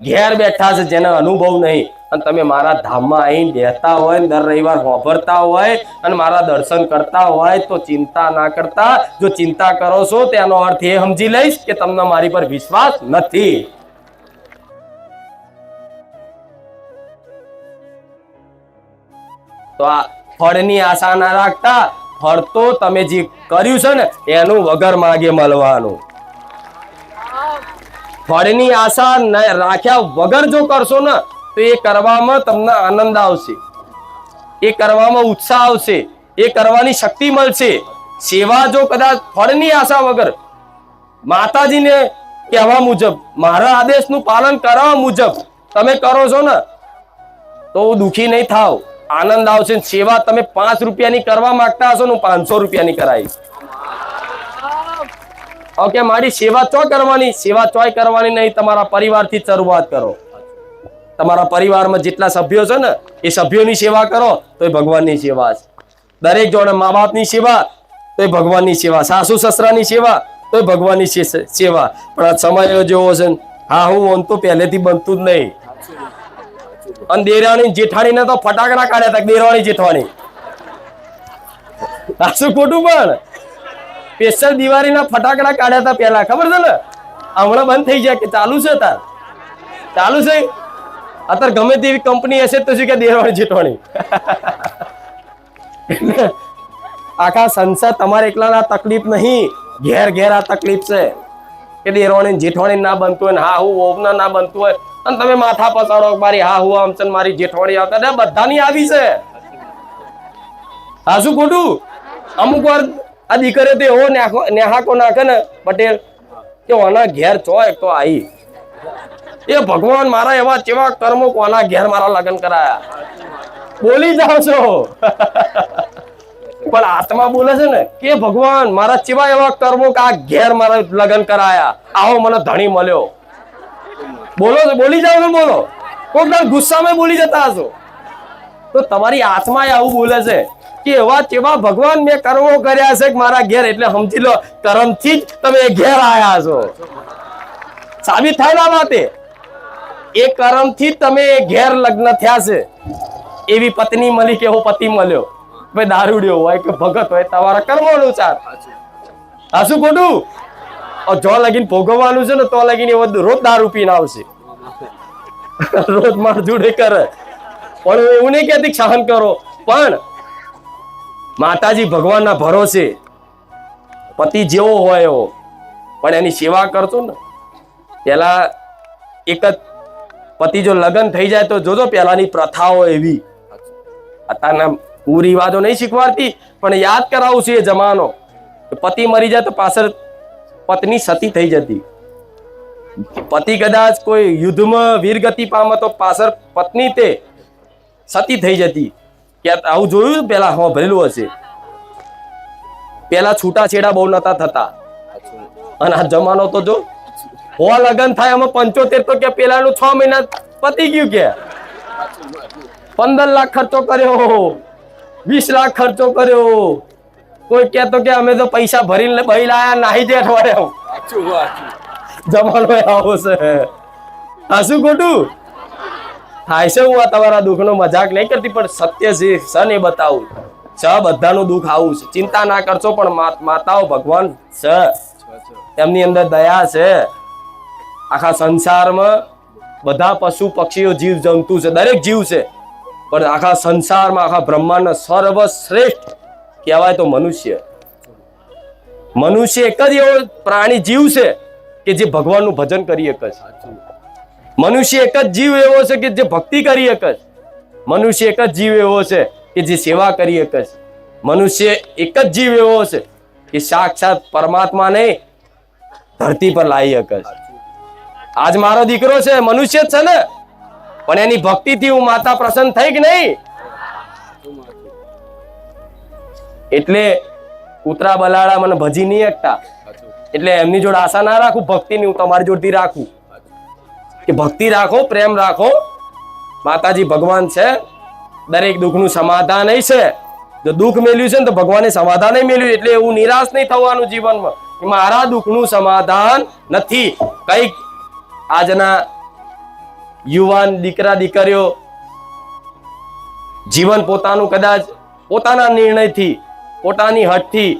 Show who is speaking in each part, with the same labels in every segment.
Speaker 1: ઘેર બેઠા છે જેને અનુભવ નહીં, અને તમે મારા ધામમાં આવીને બેહતા હોય, દર રવિવાર વાપરતા હોય અને મારા દર્શન કરતા હોય તો ચિંતા ના કરતા. જો ચિંતા કરો છો તેનો અર્થ એ સમજી લઈશ કે તમને મારી પર વિશ્વાસ નથી. તો આ ફળની આશા ના રાખતા. ફળ તો તમે જે કર્યું છે ને એનું વગર માગે મળવાનું. ફળની આશા રાખ્યા વગર જો કરશો ને તો એ કરવામાં તમને આનંદ આવશે, એ કરવામાં ઉત્સાહ આવશે, એ કરવાની શક્તિ મળશે. સેવા જો કદાચ ફળની આશા વગર માતાજીને કહેવા મુજબ, મારા આદેશનું પાલન કરવા મુજબ તમે કરો છો ને તો દુખી નહીં થાવ, આનંદ આવશે. સેવા તમે 5 રૂપિયાની કરવા માંગતા હશો ને 500 રૂપિયાની કરાવીશ. ઓકે, મારી સેવા ચો કરવાની, સેવા ચોય કરવાની નહીં, તમારા પરિવારથી શરૂઆત કરો. તમારા પરિવારમાં જેટલા સભ્યો છે ને એ સભ્યોની સેવા કરો તો એ ભગવાનની સેવા છે. દરેક જોડે મા બાપની સેવા તો એ ભગવાનની સેવા, સાસુ સસરાની સેવા તો એ ભગવાનની સેવા. પણ આ સમય જેવો છે, હા હું ઓન તો પહેલેથી બનતું જ નહીં. અને દેરાણી જેઠાણીને તો ફટાકડા કાઢ્યા હતા. દેરાણી જેઠાણી સાસુ ખોટું, પણ સ્પેશિયલ દિવાળીના ફટાકડા કાઢ્યા હતા પેલા, ખબર છે ને? હમણાં બંધ થઈ જાય કે ચાલુ છે? તાર ચાલુ છે. અત્યારે ગમે તેવી કંપની હશે તો શું કે દેરાણી જેઠાણી. આખા સંસાર તમારે એકલાના તકલીફ નહીં, ઘેર ઘેર આ તકલીફ છે કે દેરાણી જેઠાણી ના બનતું હોય ને હા હું ઓવના ના બનતું હોય, અને તમે માથા પસાડો મારી હા હું આમ છે મારી જેઠવાણી આવતા. બધાની આવી છે. હા શું ખોટું? અમુક વાર આ દીકરીઓ તો એવો નેહાકો નાખે ને પટેલ કે ઓના ઘેર ચોય તો આવી. એ ભગવાન મારા એવા કેવા કર્મો કોના ઘેર મારા લગ્ન કરાયા. બોલી જાઓ છો પણ આત્મા બોલે છે ને કે ભગવાન મારા કેવા એવા કર્મો કે આ ઘેર મારા લગ્ન કરાયા, આવો મને ધણી મળ્યો. બોલો, બોલી જાઓ ને, બોલો. કોઈક ગુસ્સામાં બોલી જતા હશો તો તમારી આત્મા આવું બોલે છે કે એવા કેવા ભગવાન મેં કર્મો કર્યા છે મારા ઘેર, એટલે સમજી લો કર્મથી જ તમે ઘેર આયા છો. સાબિત થાય ના વાતે, એ કર્મથી તમે ઘેર લગ્ન થયા છે. એવી પત્ની મળી કે એવો પતિ મળ્યો, ભાઈ દારૂડિયો હોય કે ભગત હોય, તમારા કર્મો અનુસાર. હા શું ખોટું? જો લગીન ભોગવવાનું છે ને તો લગીન એવો રોજ દારૂ પીને આવશે, રોજ માર જોડે કરે. પણ એવું નહીં કહેતી સહન કરો, પણ માતાજી ભગવાનના ભરોસે પતિ જેવો હોય એવો, પણ એની સેવા કરશો ને. પેલા એક જ પતિ જો લગ્ન થઈ જાય તો જોજો પેલાની પ્રથાઓ એવી. અત્યારના કુરિવાજો નહીં શીખવાડતી, પણ યાદ કરાવું છું એ જમાનો. પતિ મરી જાય તો પાછળ પત્ની સતી થઈ જતી. પતિ કદાચ કોઈ યુદ્ધમાં વીરગતિ પામે તો પાછળ પત્ની તે સતી થઈ જતી. આવું જોયું પેલા? હા ભરેલું હશે. પેલા છૂટાછેડા બહુ નતા થતા, અને આ જમાનો તો જો હો લગ્ન થાય એમાં 75 તો કે પેલાનું 6 મહિના પતી ગયું, કે 15 લાખ ખર્ચો કર્યો, 20 લાખ ખર્ચો કર્યો. કોઈ કહેતો કે અમે તો પૈસા ભરીને ભાઈ લાયા નાહી દે અઠવાડિયે. જમાનો આવો છે. હા શું ખોટું? થાય છે. હું આ તમારા દુઃખનો મજાક નહીં કરતી, પણ સત્ય છે સન એ બતાવું. બધાનું દુઃખ આવું છે. ચિંતા ના કરશો, પણ માતાઓ ભગવાન છે, એમની અંદર દયા છે. આખા સંસારમાં બધા પશુ પક્ષીઓ જીવ જંતુ છે, દરેક જીવ છે, પણ આખા સંસારમાં આખા બ્રહ્માંડ સર્વશ્રેષ્ઠ કહેવાય તો મનુષ્ય. મનુષ્ય એક જ એવો પ્રાણી જીવ છે કે જે ભગવાનનું ભજન કરી શકે છે. મનુષ્ય એક જ જીવ એવો છે કે જે ભક્તિ કરી શકે છે. મનુષ્ય એક જ જીવ એવો છે કે જે સેવા કરી શકે છે. મનુષ્ય એક જ જીવ એવો છે કે સાક્ષાત પરમાત્માને ધરતી પર લાવી શકે છે. આજ મારો દીકરો છે, મનુષ્ય જ છે ને, પણ એની ભક્તિથી હું માતા પ્રસન્ન થઈ કે નહીં? એટલે કૂતરા બલાડા મને ભજી નહીં એકતા, એટલે એમની જોડે આશા ના રાખું. ભક્તિની હું તમારી જોડથી રાખું કે ભક્તિ રાખો, પ્રેમ રાખો. માતાજી ભગવાન છે, દરેક દુઃખનું સમાધાન નહીં છે. જો દુઃખ મેલ્યું છે ને તો ભગવાને સમાધાન મેલ્યું, એટલે એવું નિરાશ નહીં થવાનું જીવનમાં મારા દુઃખનું સમાધાન નથી. કઈક આજના યુવાન દીકરા દીકરીઓ જીવન પોતાનું કદાચ પોતાના નિર્ણયથી પોતાની હઠથી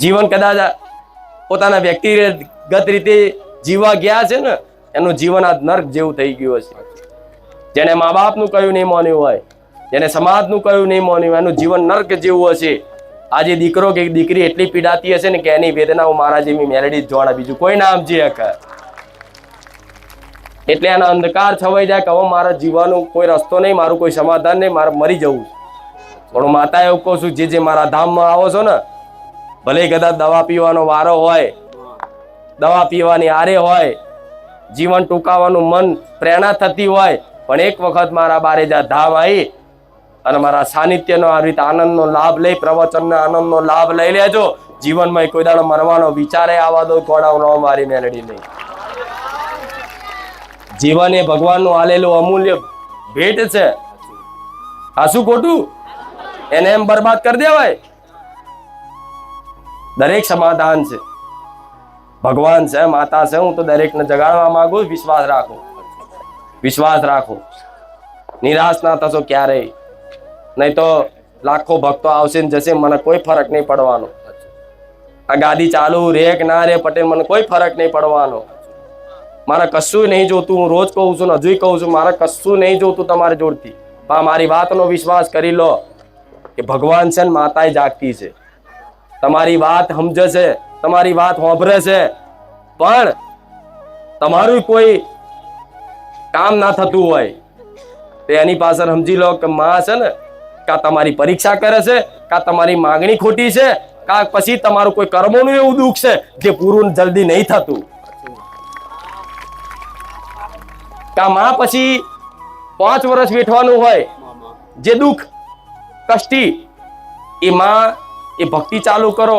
Speaker 1: જીવન કદાચ પોતાના વ્યક્તિગત રીતે જીવવા ગયા છે ને, એનું જીવન આ નર્ક જેવું થઈ ગયું હશે. જેને મા બાપનું કહ્યું નહીં માન્યું હોય, જેને સમાજનું કહ્યું નહીં માન્યું, એનું જીવન નર્ક જેવું હશે. આજે દીકરો કે દીકરી એટલી પીડાતી હશે ને કે એની વેદનાઓ મારા જેવી મેલેડી જ જોવાના, બીજું કોઈ નામ જે હકે. એટલે એના અંધકાર છવાઈ જાય કે હવે મારા જીવવાનું કોઈ રસ્તો નહીં, મારું કોઈ સમાધાન નહીં, મારે મરી જવું. પણ હું માતા એવું કહું છું, જે મારા ધામમાં આવો છો ને, ભલે કદાચ દવા પીવાનો વારો હોય, દવા પીવાની આરે હોય, જીવન ટૂંકાવાનું મન પ્રેરણા થતી હોય, પણ એક વખત મારા બારેજા ધામ આવી અને મારા સાનિધ્યનો આ રીતે આનંદનો લાભ લઈ, પ્રવચનનો આનંદનો લાભ લઈ લેજો. જીવનમાં કોઈ દાડો મરવાનો વિચારે આવવા દો, ગોળાઓ મારી મેલડી નહીં. જીવન એ ભગવાનનું આલેલું અમૂલ્ય ભેટ છે. આ શું ખોટું? એને એમ બરબાદ કરી દેવાય? દરેક સમાધાન છે, ભગવાન છે, માતા છે. હું તો દરેકને જગાડવા માંગુ. વિશ્વાસ રાખો, વિશ્વાસ રાખો. નિરાશ ના થશો ક્યારેય. નહીં તો લાખો ભક્તો આવશે ને જશે, મને કોઈ ફરક નહીં પડવાનો. આ ગાદી ચાલુ રે કે ના રે પટેલ, મને કોઈ ફરક નહીં પડવાનો. મારે કશું નહીં જોતું. હું રોજ કહું છું ને હજુ કહું છું, મારે કશું નહીં જોતું તમારી જોડથી. પણ મારી વાતનો વિશ્વાસ કરી લો કે ભગવાન છે ને માતા જાગતી છે. તમારી વાત સમજે છે, તમારી વાત સાંભળે છે, પણ તમારું કોઈ કામ ના થતું હોય તો એની પાછળ સમજી લો કે માં છે ને કા તમારી પરીક્ષા કરે છે, કા તમારી માંગણી ખોટી છે, કા પછી તમારું કોઈ કર્મોનું એવું દુઃખ છે જે પૂરું જલ્દી નહીં થતું. કા માં પછી 5 વર્ષ વેઠવાનું હોય જે દુઃખ કષ્ટી, એ માં એ ભક્તિ ચાલુ કરો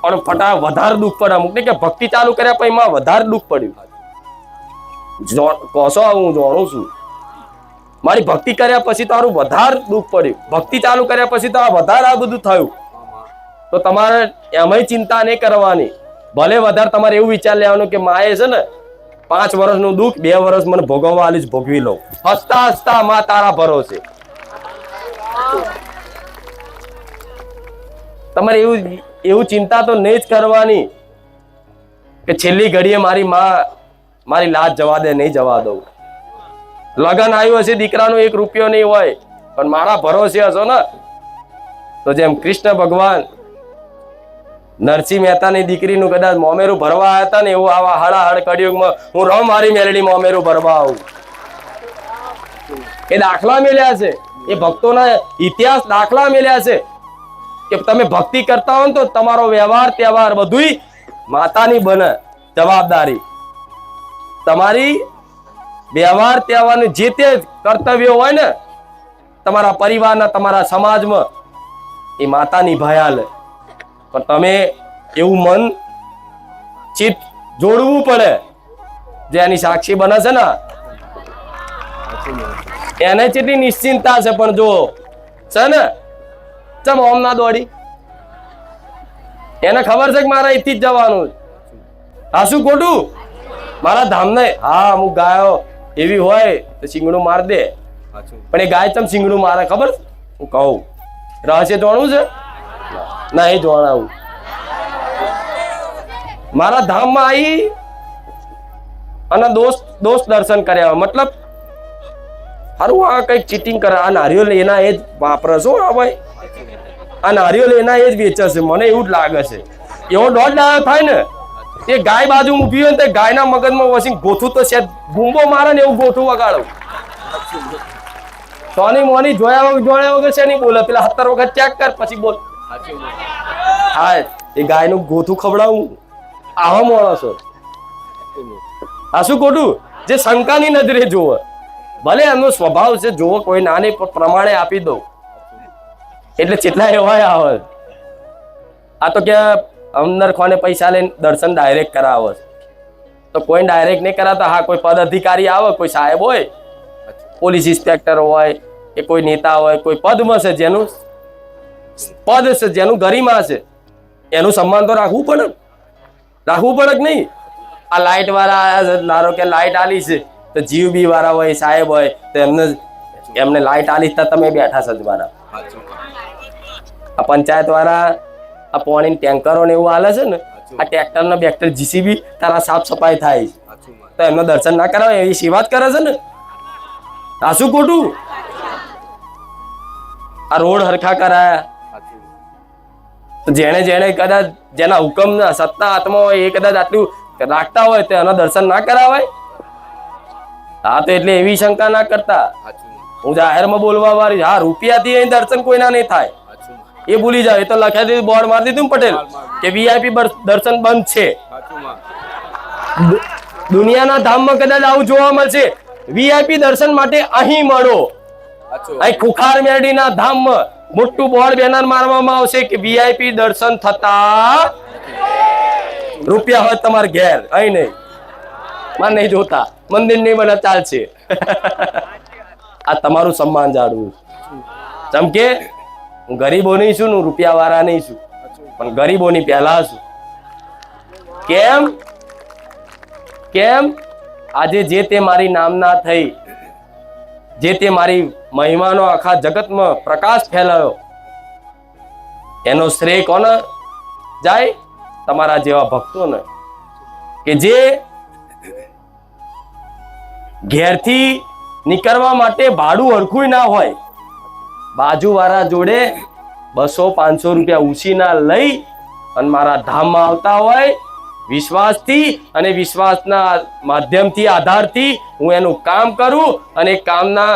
Speaker 1: પણ ફટા વધારે દુઃખ પડે. અમુક ને કે ભક્તિ ચાલુ કર્યા પછી માં વધારે દુઃખ પડ્યું. કોસો હું જાણું છું, મારી ભક્તિ કર્યા પછી તારું વધારે દુઃખ પડ્યું, ભક્તિ ચાલુ કર્યા પછી તો આ વધારે આ બધું થયું. તો તમારે એમાંય ચિંતા નહીં કરવાની. ભલે વધારે તમારે એવું વિચાર લેવાનું કે માએ છે ને 5 વર્ષનું દુઃખ 2 વર્ષ મને ભોગવવા આલી જ ભોગવી લઉં. હસતા હસતા માં તારા ભરોસે. તમારે એવું ચિંતા તો નહીં જ કરવાની કે છેલ્લી ઘડીએ મારી માં મારી લાજ જવા દે, નહીં જવા દઉં. લગન આવ્યું હશે, દીકરાનો 1 રૂપિયો નહીં હોય, પણ મારા ભરોસે હશો ને તો જેમ કૃષ્ણ ભગવાન નરસિંહ મહેતાની દીકરીનું કદાચ મોમેરું ભરવા આવ્યા હતા ને, એવું આવા હળાહળ કળિયુગમાં હું રહું મારી મેલડી મોમેરું ભરવા આવું. એ દાખલા મેલ્યા છે, એ ભક્તોના ઇતિહાસ દાખલા મેલ્યા છે કે તમે ભક્તિ કરતા હો ને તો તમારો વ્યવહાર તહેવાર બધુંય માતાની બને જવાબદારી. તમારી વ્યવહાર તહેવારનું જે તે કર્તવ્ય હોય ને તમારા પરિવારના, તમારા સમાજમાં, એ માતા નિભાયા લે. પણ તમે એવું મન ચિત્ત જોડવું પડે જે એની સાક્ષી બને છે ને, એને કેટલી નિશ્ચિંતા છે. પણ જો છે ને ચમ ઓમ ના દોડી, એને ખબર છે કે મારા અહીંથી જ જવાનું. હા શું ખોટું? મારા ધામ ને હા અમુક ગાયો એવી હોય તો શિંગડું માર દે, પણ એ ગાય ચમ શિંગડું મારે ખબર? હું કહું રહસ્ય જોણવું છે ના, એ જોણાવું. મારા ધામમાં આવી અને દોસ્ત દર્શન કર્યા. મતલબ હારું આ કઈક ચીટિંગ કરે. આ નારિયેળ એના એ જ વાપરે છો. આ ભાઈ આ નારિયેળ એના એ જ વેચે છે, મને એવું જ લાગે છે. એવો દોઢ ડાયો થાય ને એ ગાય બાજુ ઊભી હોય ને તે ગાયના મગજમાં વસી ગોથું તો છે ભૂંબો મારે ને એવું ગોથું વગાડું. સોની મોની જોયા વગર છે નહીં બોલે. પેલા 17 વખત ચેક કર પછી બોલ. હા એ ગાયનું ગોથું ખવડાવું. આવા માણસો આ શું ખોટું? જે શંકાની નજરે જોવે, ભલે એમનો સ્વભાવ છે જોવો કોઈ નાની પ્રમાણે આપી દો એટલે કેટલા એવા આવે. આ તો કે અંદર કોને પૈસા લઈને દર્શન ડાયરેક્ટ કરાવે તો કોઈ ડાયરેક્ટ નહીં કરાતા. હા કોઈ પદ અધિકારી આવે, કોઈ સાહેબ હોય, પોલીસ ઇન્સ્પેક્ટર હોય, કે કોઈ નેતા હોય, કોઈ પદમાં છે જેનું પદ છે, જેનું ગરિમા છે, એનું સન્માન તો રાખવું પડે કે નહીં? આ લાઇટ વાળા આયા છે, ધારો કે લાઇટ આલી છે તો જીવ વાળા હોય, સાહેબ હોય, તો એમને લાઈટ આલી તમે બેઠા છો મારા. આ પંચાયત વાળા આ પાણી ટેન્કરો ને એવું હાલે છે ને, આ ટ્રેક્ટર ને બેક્ટર જીસીબી તારા સાફ સફાઈ થાય તો એમનો દર્શન ના કરાવે, એવી સેવા જ કરે છે ને. આ શું ખોટું? આ રોડ હરખા કરાયા તો જેને કદાચ જેના હુકમ સત્તા હાથમાં હોય એ કદાચ આટલું રાખતા હોય તો એના દર્શન ના કરાવાય? હા, તો એટલે એવી શંકા ના કરતા. હું જાહેરમાં બોલવા વાળી, હા, રૂપિયાથી અહીં દર્શન કોઈના નહીં થાય એ ભૂલી જાવ. એ તો લખ્યા દીધું, બોર્ડ મારી દીધું પટેલ કે વીઆઈપી દર્શન બંધ છે. દુનિયાના ધામમાં કદાચ આવું જોવા મળશે, વીઆઈપી દર્શન માટે અહીં મળો. અહીં ખુખાર મેરડીના ધામમાં મોટું બોર્ડ બેનર મારવામાં આવશે કે વીઆઈપી દર્શન થતા, રૂપિયા હોય તમારે ઘેર, અહીં નહીં. માં નહીં જોતા, મંદિર નહીં બને ચાલશે. આ તમારું સન્માન જાળવું. જેમ કે હું ગરીબો નહીં છું, હું રૂપિયા વાળા નહીં છું, પણ ગરીબોની પહેલા છું. કેમ આજે જે તે મારી નામના થઈ, જે તે મારી મહિમાનો આખા જગતમાં પ્રકાશ ફેલાયો, એનો શ્રેય કોને જાય? તમારા જેવા ભક્તોને, કે જે ઘેરથી નીકળવા માટે ભાડું હરખું ના હોય, બાજુવાળા જોડે 200-500 રૂપિયા ઉછીના લઈ અને મારા ધામમાં આવતા હોય, વિશ્વાસથી અને વિશ્વાસના માધ્યમથી, આધારથી હું એનું કામ કરું, અને કામના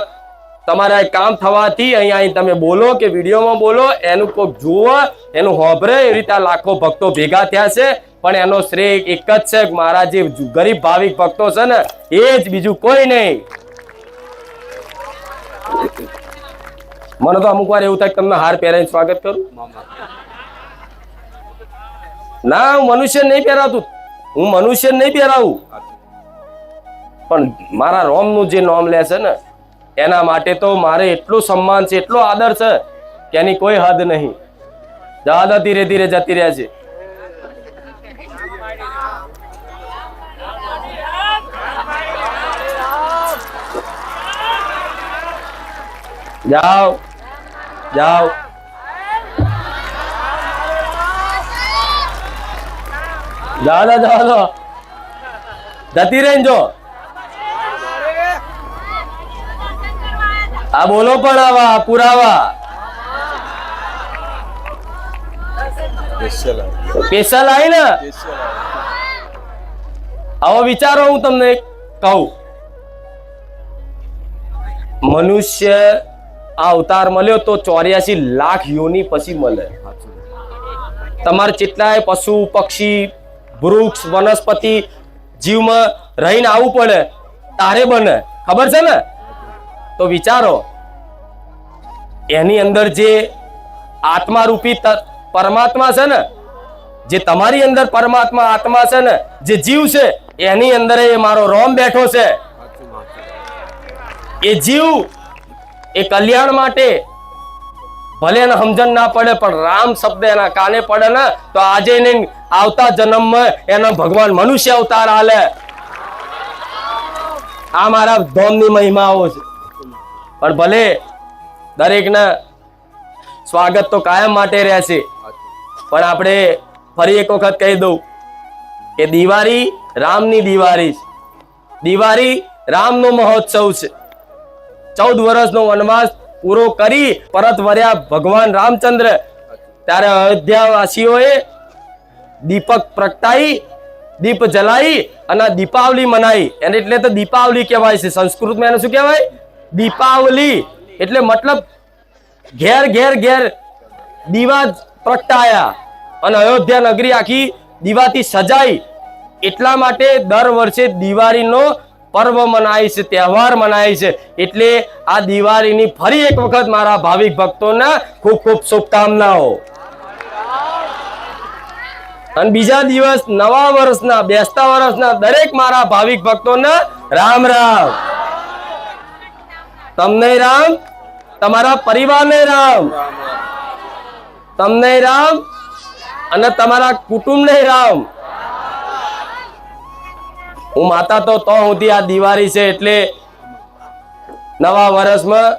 Speaker 1: તમારા કામ થવાથી અહીંયા તમે બોલો કે વિડીયોમાં બોલો, એનું કોઈક જુઓ, એનું હોભરે, એ રીતે લાખો ભક્તો ભેગા થયા છે. પણ એનો શ્રેય એક જ છે, મારા જે ગરીબ ભાવિક ભક્તો છે ને, એ જ, બીજું કોઈ નહીં. મને તો અમુક વાર એવું થાય કે તમને હાર પહેરાવીને સ્વાગત કરું. ના, હું મનુષ્ય નહીં પહેરાવતું, હું મનુષ્ય નહીં પહેરાવું, પણ મારા રોમનું જે નામ લે છે ને એના માટે તો મારે એટલું સન્માન છે, એટલો આદર છે કે એની કોઈ હદ નહીં. દાદા ધીરે ધીરે જતી રહ્યા છે. જાઓ જાઓ. દાદા દાદા જતી રહી જો. આ બોલો પણ આવા પુરાવા સ્પેશિયલ આવી ને. આવો વિચારો, હું તમને કહું, મનુષ્ય આ અવતાર મળ્યો તો 84 લાખ યોની પછી મળે. તમારે કેટલાય પશુ પક્ષી વૃક્ષ વનસ્પતિ જીવમાં રહીને આવવું પડે તારે બને, ખબર છે ને? તો વિચારો, એની અંદર જે આત્મા રૂપી પરમાત્મા છે ને, જે તમારી અંદર પરમાત્મા આત્મા છે ને, જે જીવ છે, એની અંદર એ મારો રોમ બેઠો છે. એ જીવ એ કલ્યાણ માટે ભલે એને સમજણ ના પડે, પણ રામ શબ્દ એના કાને પડે ને તો આજે એને આવતા જન્મમાં એનો ભગવાન મનુષ્ય અવતાર હાલે. આ મારા ધોમની મહિમાઓ છે. પણ ભલે દરેકને સ્વાગત તો કાયમ માટે રહેશે, પણ આપણે ફરી એક વખત કહી દઉં કે દિવાળી રામની દિવાળી છે. દિવાળી રામનો મહોત્સવ છે. 14 વર્ષનો વનવાસ પૂરો કરી પરત વર્યા ભગવાન રામચંદ્ર, ત્યારે અયોધ્યાવાસીઓએ દીપક પ્રગટાઈ, દીપ જલાઈ અને દીપાવલી મનાઈ. એને એટલે તો દીપાવલી કહેવાય છે. સંસ્કૃતમાં એને શું કહેવાય? દીપાવલી. એટલે મતલબ ઘેર ઘેર ઘેર દીવા પ્રગટાયા અને અયોધ્યા નગરી આખી દીવાથી સજાઈ. એટલા માટે દર વર્ષે દિવાળીનો પર્વ મનાય છે, તહેવાર મનાય છે. એટલે આ દિવાળીની ફરી એક વખત મારા ભાવિક ભક્તોને ખૂબ ખૂબ શુભકામનાઓ. અને બીજા દિવસ નવા વર્ષના, બેસતા વર્ષના દરેક મારા ભાવિક ભક્તોને રામ રામ. તમને રામ, તમારા પરિવારને રામ, તમને રામ અને તમારા કુટુંબને રામ. હું માતા તો સુધી આ દિવાળી છે એટલે નવા વર્ષમાં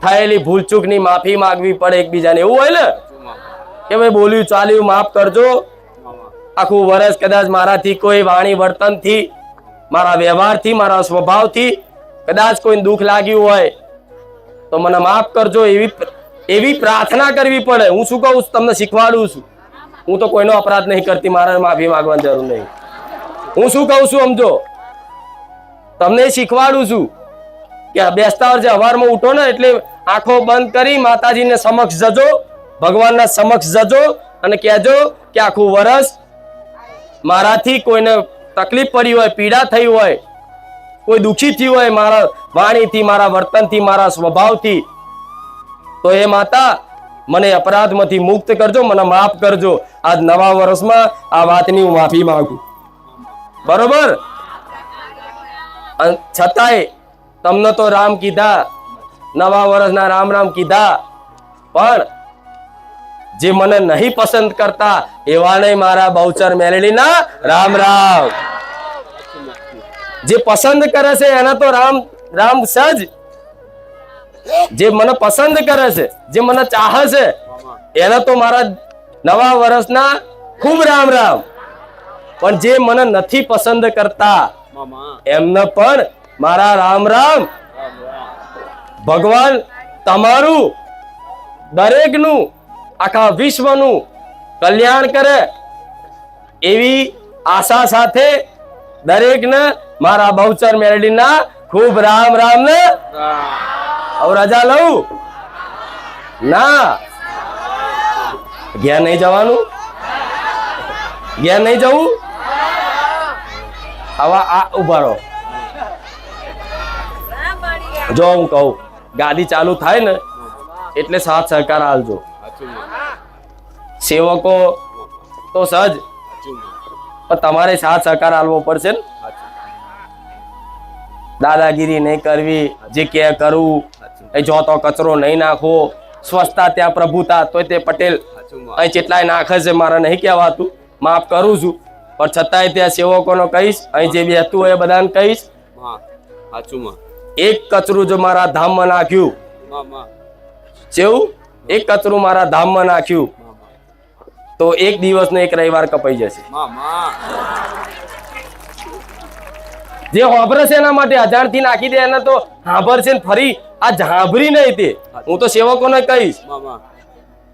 Speaker 1: થયેલી ભૂલચૂકની માફી માંગવી પડે એકબીજાને, એવું હોય ને કે ભાઈ બોલ્યું ચાલ્યું માફ કરજો. આખું વર્ષ કદાચ મારાથી કોઈ વાણી વર્તનથી, મારા વ્યવહારથી, મારા સ્વભાવથી કદાચ કોઈ દુઃખ લાગ્યું હોય તો મને માફ કરજો, એવી પ્રાર્થના કરવી પડે. હું શું કહું તમને શીખવાડું છું, હું તો કોઈનો અપરાધ નહીં કરતી, મારે માફી માંગવાની જરૂર નહીં. હું શું કહું છું સમજો, તમને શીખવાડું છું કે બેસતા વર્ષે સવારમાં ઉઠો ને એટલે આંખો બંધ કરી માતાજીને સમક્ષ જજો, ભગવાનના સમક્ષ જજો અને કહેજો કે આખું વર્ષ મારાથી કોઈને તકલીફ પડી હોય, પીડા થઈ હોય, કોઈ દુઃખી થયું હોય મારા વાણીથી, મારા વર્તનથી, મારા સ્વભાવથી, તો એ માતા મને અપરાધમાંથી મુક્ત કરજો, મને માફ કરજો. આજ નવા વર્ષમાં આ વાતની હું માફી માંગુ. બરોબર? છતાંય તમને તો રામ કીધા, નવા વર્ષના રામ રામ કીધા, પણ જે મને નહીં પસંદ કરતા એવા નહીં મારા બહુચર મેલડીના રામ રામ. જે પસંદ કરે છે એના તો રામ રામ સજ. જે મને પસંદ કરે છે, જે મને ચાહે છે એના તો મારા નવા વર્ષના ખૂબ રામ રામ. પણ જે મને નથી પસંદ કરતા એમને પણ મારા રામ રામ. ભગવાન તમારું દરેકનું, આખા વિશ્વનું કલ્યાણ કરે એવી આશા સાથે દરેકને મારા બહુચર મેલડીના ખૂબ રામ રામ ને. હવે રજા લઉં ના? ઘેર નહીં જવાનું? ઘેર નહીં જવું? હવે આ ઉભા રહો. જો હું કહું ગાડી ચાલુ થાય ને એટલે સાથ સહકાર આલજો. સેવકો તો સજ, પણ તમારે સાથ સહકાર આલવો પડશે ને. દાદાગીરી નહીં કરવી, જે કે કરવું, જો તો કચરો નહીં નાખવો, સ્વચ્છતા ત્યાં પ્રભુતા, તો તે પટેલ અહીં જેટલાય નાખે છે મારે નહીં કહેવાતું, માફ કરું છું, પણ છતાંય ત્યાં સેવકોનો કહીશ, અહીં જે બેસતું હોય એ બધાને કહીશ. એક કચરું જો મારા ધામમાં નાખ્યું, જેવું એક કચરું મારા ધામમાં નાખ્યું તો એક દિવસનો એક રવિવાર કપાઈ જશે. જે હોભરે છે એના માટે અજાણથી નાખી દે એને તો હાંભરશે ને ફરી આ જાંભરી નહીં. તે હું તો સેવકોને કહીશ,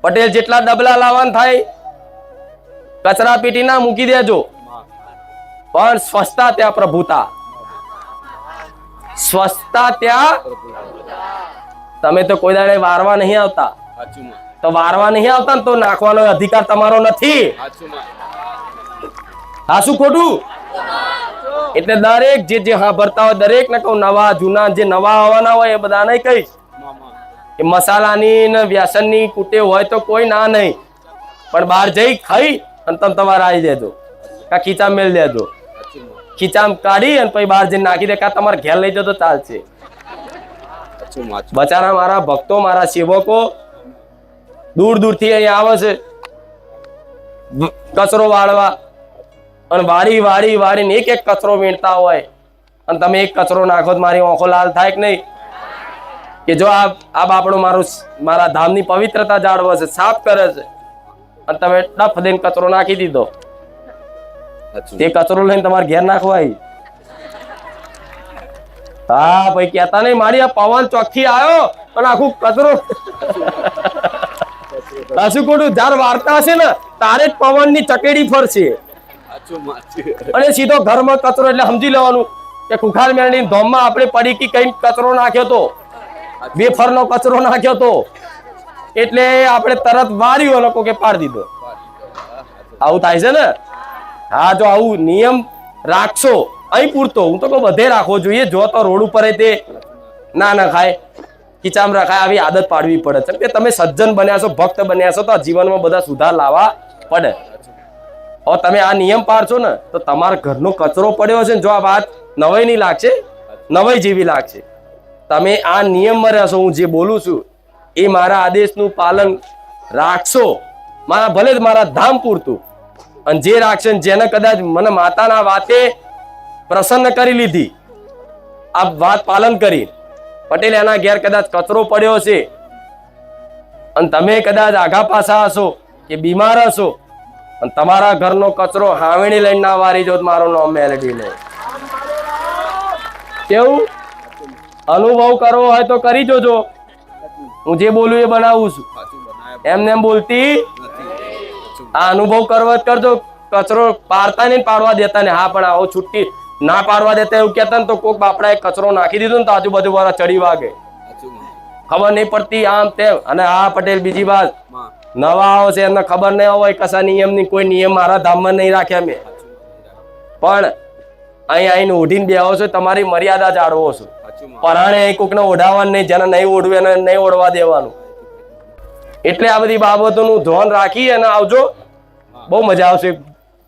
Speaker 1: પટેલ જેટલા ડબલા લાવવાના થાય કચરા પેટી ના મૂકી દેજો, પણ સ્વચ્છતા ત્યાં પ્રભુતા. સ્વચ્છતા ત્યાં. તમે તો કોઈ દાડે વારવા નહીં આવતા, તો વારવા નહીં આવતા ને તો નાખવાનો અધિકાર તમારો નથી. હા શું ખોટું? એટલે દરેક જે ભરતા હોય દરેક ને કહું, નવા જૂના જે નવા આવવાના હોય એ બધાને કહીશ કે મસાલાની ને વ્યસનની કુટેવ હોય તો કોઈ ના નહીં, પણ બહાર જઈ ખાઈ અને તમે તમારે આવી દેજો, કા ખીચામ મેળ દેજો, ખીચામ કાઢી અને પછી બહાર જઈને નાખી દે, કા તમારે ઘેર લઈ જતો ચાલશે. બચારા મારા ભક્તો, મારા સેવકો દૂર દૂરથી અહીંયા આવે છે કચરો વાળવા, અને વાળી વાળી વાળીને એક એક કચરો વીણતા હોય, અને તમે એક કચરો નાખો તો મારી આંખો લાલ થાય કે નહીં? કે જો આ બાપડો મારા ધામની પવિત્રતા જાળવે છે, સાફ કરે છે, અને તમે ડફ દઈને કચરો નાખી દીધો, તે કચરો લઈને તમારે ઘેર નાખવાય. હા ભાઈ કેતા નહીં મારી આ પવન ચોખ્ખી આવ્યો અને આખું કચરો. શું ખોટું? જાર વાર્તા હશે ને તારે જ પવન ની ચકેડી ફરશે અને સીધો ઘરમાં કચરો. એટલે સમજી લેવાનું કે કુખાર મેળની ધોમમાં આપણે પડીકી કઈ કચરો નાખ્યો તો, વેફરનો કચરો નાખ્યો તો, એટલે આપણે તરત વાર્યું લોકો કે પાડી દીધો. આવું થાય છે ને? હા, જો આવું નિયમ રાખશો અહીં પૂરતો, હું તો કહું બધે રાખવો જોઈએ. જો તો રોડ ઉપર તે ના ખાય, ખીચામ રખાય, આવી આદત પાડવી પડે છે. કે તમે સજ્જન બન્યા છો, ભક્ત બન્યા છો, તો આ જીવનમાં બધા સુધાર લાવવા પડે. હવે તમે આ નિયમ પાડશો ને તો તમારા ઘરનો કચરો પડ્યો છે ને, જો આ વાત નવાઈ નહીં લાગશે, નવાઈ જેવી લાગશે. તમે આ નિયમમાં રહેશો, હું જે બોલું છું એ મારા આદેશનું પાલન રાખશો, મારા ભલે મારા ધામ પૂરતું, અને જે રાખશે ને જેને કદાચ મને માતાના વાતે પ્રસન્ન કરી લીધી, આ વાત પાલન કરી, પટેલ એના ઘેર કદાચ કચરો પડ્યો છે અને તમે કદાચ આઘા પાછા હશો કે બીમાર હશો અને તમારા ઘરનો કચરો હાવેણી લઈને ના વારી જો, મારું નામ મેલડી નહીં. કેવું અનુભવ કરવો હોય તો કરી જોજો. હું જે બોલું એ બનાવું છું, એમને એમ બોલતી. આ અનુભવ કરવો જ કરજો. કચરો પાડતા નહીં, પાડવા દેતા ને. હા, પણ આવો છુટ્ટી ના પાડવા દેતા એવું કહેતા ને તો કોક બાપડા કચરો નાખી દીધો ને તો આજુબાજુ વાળા ચડી વાગે, ખબર નહીં પડતી આમ તેમ. અને હા પટેલ, બીજી વાત, નવા આવો છે એમને ખબર નહીં હોય કશા નિયમની. કોઈ નિયમ મારા ધામમાં નહીં રાખ્યા મેં, પણ અહીં આવીને ઓઢીને બેહો છો, તમારી મર્યાદા જાળવો છો. પરાણે અહીં કોકને ઓઢાવવાનું નહીં, જેને નહીં ઓઢવું એને નહીં ઓઢવા દેવાનું. એટલે આ બધી બાબતોનું ધ્યાન રાખી અને આવજો, બહુ મજા આવશે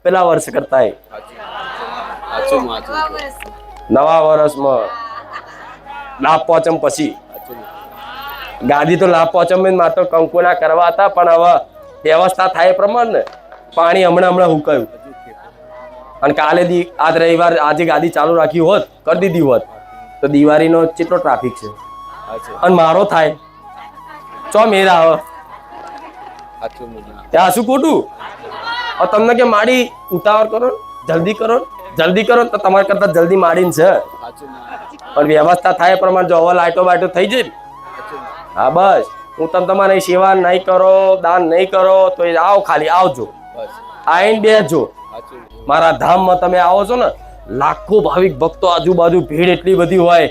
Speaker 1: પેલા વર્ષ કરતા. નવા વર્ષમાં લાભ પોચમ પછી ગાદી તો લાભ પોચમ માત્ર કંકુના કરવા હતા, પણ હવે વ્યવસ્થા થાય પ્રમાણે પાણી હમણાં હુકાયું. અને કાલે આજ રવિવાર આજે ગાદી ચાલુ રાખી હોત, કરી દીધી હોત તો દિવાળીનો કેટલો ટ્રાફિક છે અને મારો થાય ચો મેરા આવે ત્યાં શું ખોટું. તમને કે માડી ઉતાવળ કરો, જલ્દી કરો, જલ્દી કરો, તો તમારા કરતા જલ્દી માડીને છે. પણ વ્યવસ્થા થાય પ્રમાણે જો હવે લાઈટો બાઈટો થઈ જાય. હા બસ, હું તમે તમારી સેવા નહીં કરો, દાન નહીં કરો તો એ આવો, ખાલી આવજો, આવીને બેસજો. મારા ધામમાં તમે આવો છો ને, લાખો ભાવિક ભક્તો આજુબાજુ ભીડ એટલી બધી હોય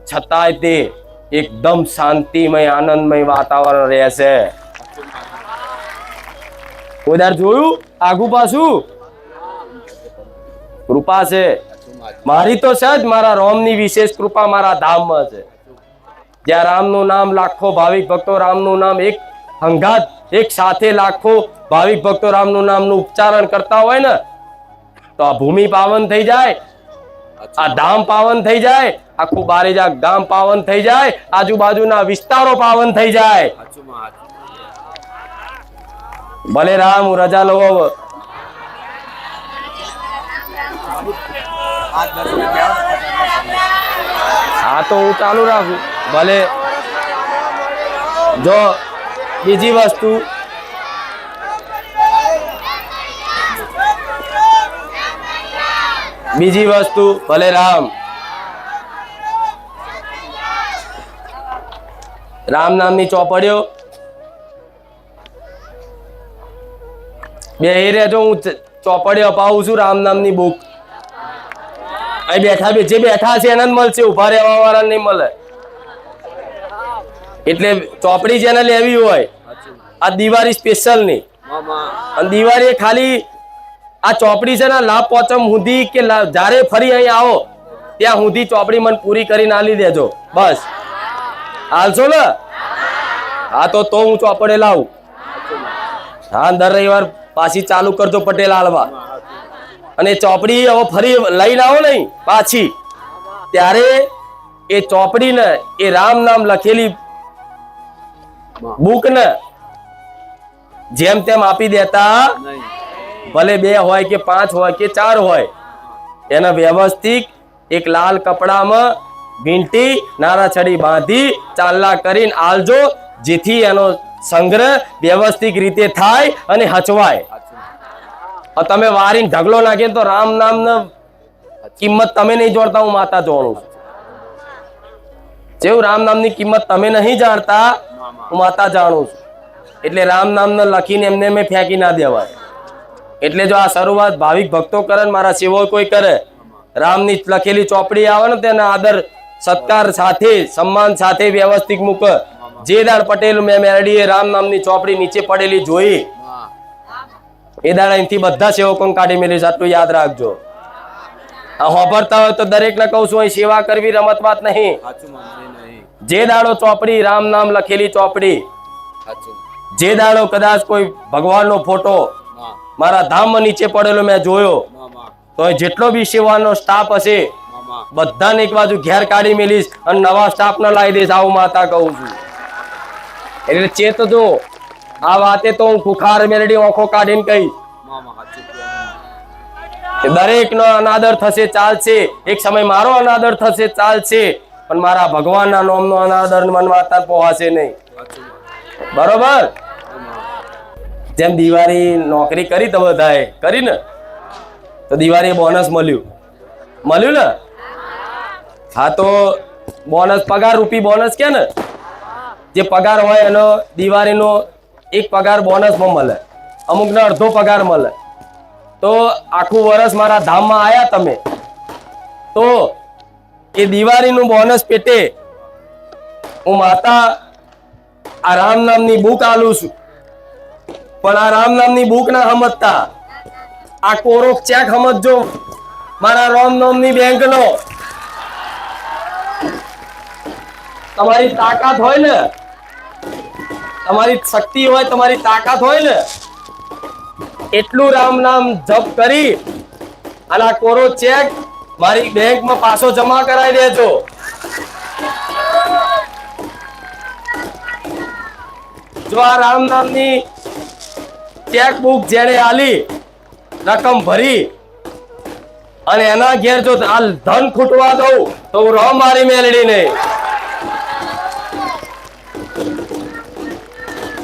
Speaker 1: છતાંય તે એકદમ શાંતિમય આનંદમય વાતાવરણ રહેશે. કોઈદાર જોયું આગુ પાછું? કૃપા છે મારી તો છે જ, મારા રામની વિશેષ કૃપા મારા ધામમાં છે. જ્યાં રામનું નામ લાખો ભાવિક ભક્તો, રામનું નામ એક હંગાત એક સાથે લાખો ભાવિક ભક્તો રામનું નામનું ઉચ્ચારણ કરતા હોય ને, તો આ ભૂમિ પાવન થઈ જાય, આ ધામ પાવન થઈ જાય, આખું બારેજા ગામ પાવન થઈ જાય, આજુબાજુના વિસ્તારો પાવન થઈ જાય. ભલે રામ, હું રજા લો. હા તો હું ચાલુ રાખું. ભલે. જો બીજી વસ્તુ, ભલે રામ, રામ નામની ચોપડીઓ બે રહેજો. હું ચોપડીઓ અપાવું છું, રામ નામની બુક. અહીં બેઠા જે બેઠા છે એને જ મળશે, ઉભા રહેવા વાળા નહીં મળે. એટલે ચોપડી જેને લેવી હોય, આ દિવાળી સ્પેશિયલ ની, અને દિવાળી ખાલી આ ચોપડી છે ને લાભ પોચમ સુધી કે જ્યારે ફરી અહીં આવો ત્યાં સુધી ચોપડી મને પૂરી કરીને આલી દેજો. બસ હાલશો ને? હા તો હું ચોપડે લાવું. હા, દર રવિવાર પાછી ચાલુ કરજો પટેલ હાલવા. અને ચોપડી હવે ફરી લઈને આવો નહીં પાછી, ત્યારે એ ચોપડી ને એ રામ નામ લખેલી બુક ને જેમ તેમ આપી દેતા. ભલે 2 હોય કે 5 હોય કે 4 હોય, એને વ્યવસ્થિત એક લાલ કપડામાં વીંટી નારાછડી બાંધી ચાલલા કરીને આલજો, જેથી એનો સંગ્રહ વ્યવસ્થિત રીતે થાય અને હચવાય. તમે વારીને ઢગલો નાખીને તો રામ નામ ને કિંમત તમે નહીં જોડતા, હું માતા જોડું છું. જેવું રામ નામની કિંમત તમે નહીં જાણતા, હું માતા જાણું છું. એટલે રામ નામ ને લખીને એમને મેં ફેંકી ના દેવાય. એટલે જો આ શરૂઆત ભાવિક ભક્તો કરે, મારા સેવકો કોઈ કરે, રામની લખેલી ચોપડી આવે ને તેના આદર સત્કાર સાથે, સન્માન સાથે વ્યવસ્થિત મૂક. જે દાડ પટેલ મેં મેરડીએ રામ નામની ચોપડી નીચે પડેલી જોઈ, એ દાડ અહીંથી બધા સેવકોને કાઢી મેળવીશ. આટલું યાદ રાખજો. આ હોભરતા હોય તો દરેક ને કહું છું, અહીં સેવા કરવી રમત વાત નહીં. જે દાડો ચોપડી રામ નામ લખેલી ચોપડી, જે દાડો કદાચ કોઈ ભગવાનનો ફોટો મારા ધામમાં નીચે પડેલો મેં જોયો, તો જેટલો બી સેવાનો સ્ટાફ હશે બધાને એક બાજુ ઘેર કાઢી મેલીશ અને નવા સ્ટાફ ને લાવી દઈશ. આવું માતા કહું છું. એટલે ચેતજો. આ વાતે તો હું ખુખાર મેરડી આંખો કાઢીને કહીશ. દરેકનો અનાદર થશે ચાલશે, એક સમય મારો અનાદર થશે ચાલશે, પણ મારા ભગવાનના નામનો અનાદર મનમાં પહોંચશે નહીં. બરોબર? જેમ દિવાળી નોકરી કરી તો બધાએ કરી ને, તો દિવાળી બોનસ મળ્યું ને? હા, તો બોનસ પગાર રૂપી બોનસ કે ને, જે પગાર હોય એનો દિવાળીનો એક પગાર બોનસમાં મળે, અમુકને અડધો પગાર મળે. તો આખું વર્ષ મારા ધામમાં આયા તમે, તો એ દિવાળીનું બોનસ પેટે હું માતા આ રામ નામની બુક આલું છું. પણ આ રામ નામની બુક ના સમજતા, આ કોરો ચેક સમજજો મારા રામ નામની બેંકનો. તમારી તાકાત હોય ને, તમારી શક્તિ હોય, તમારી તાકાત હોય ને, એટલું રામ નામ જપ કરી અને આ કોરો ચેક મારી બેંકમાં પાછો જમા કરાવી દેજો. જો આ રામ નામની ચેક બુક જેને આલી, રકમ ભરી અને એના ઘેર જો આ ધન ખૂટવા દઉં તો હું રહો મારી મેલડી નહીં.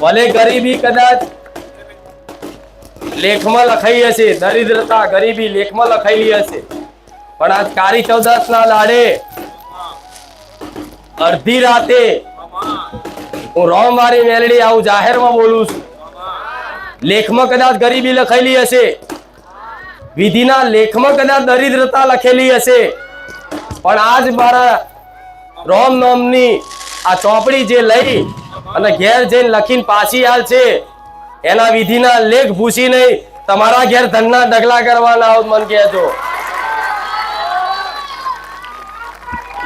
Speaker 1: ભલે ગરીબી કદાચ લેખમાં લખાઈ હશે, દરિદ્રતા ગરીબી લેખમાં લખાયેલી હશે, પણ આજ કાળી ચૌદસ ના દાડે અડધી રાતે હું રો મારી મેલડી આવું જાહેરમાં બોલું છું. લેખમાં કદાચ ગરીબી લખાયેલી હશે, વિધિના લેખમાં કદાચ દરિદ્રતા લખેલી હશે, પણ આજ મારા રોમ નામની આ ચોપડી જે લઈ અને ઘેર જઈને લખીને પાછી આલ છે, એના વિધિના લેખ ભૂસી નહીં તમારા ઘેર ધનના ઢગલા કરવાના આવ મન કહેજો.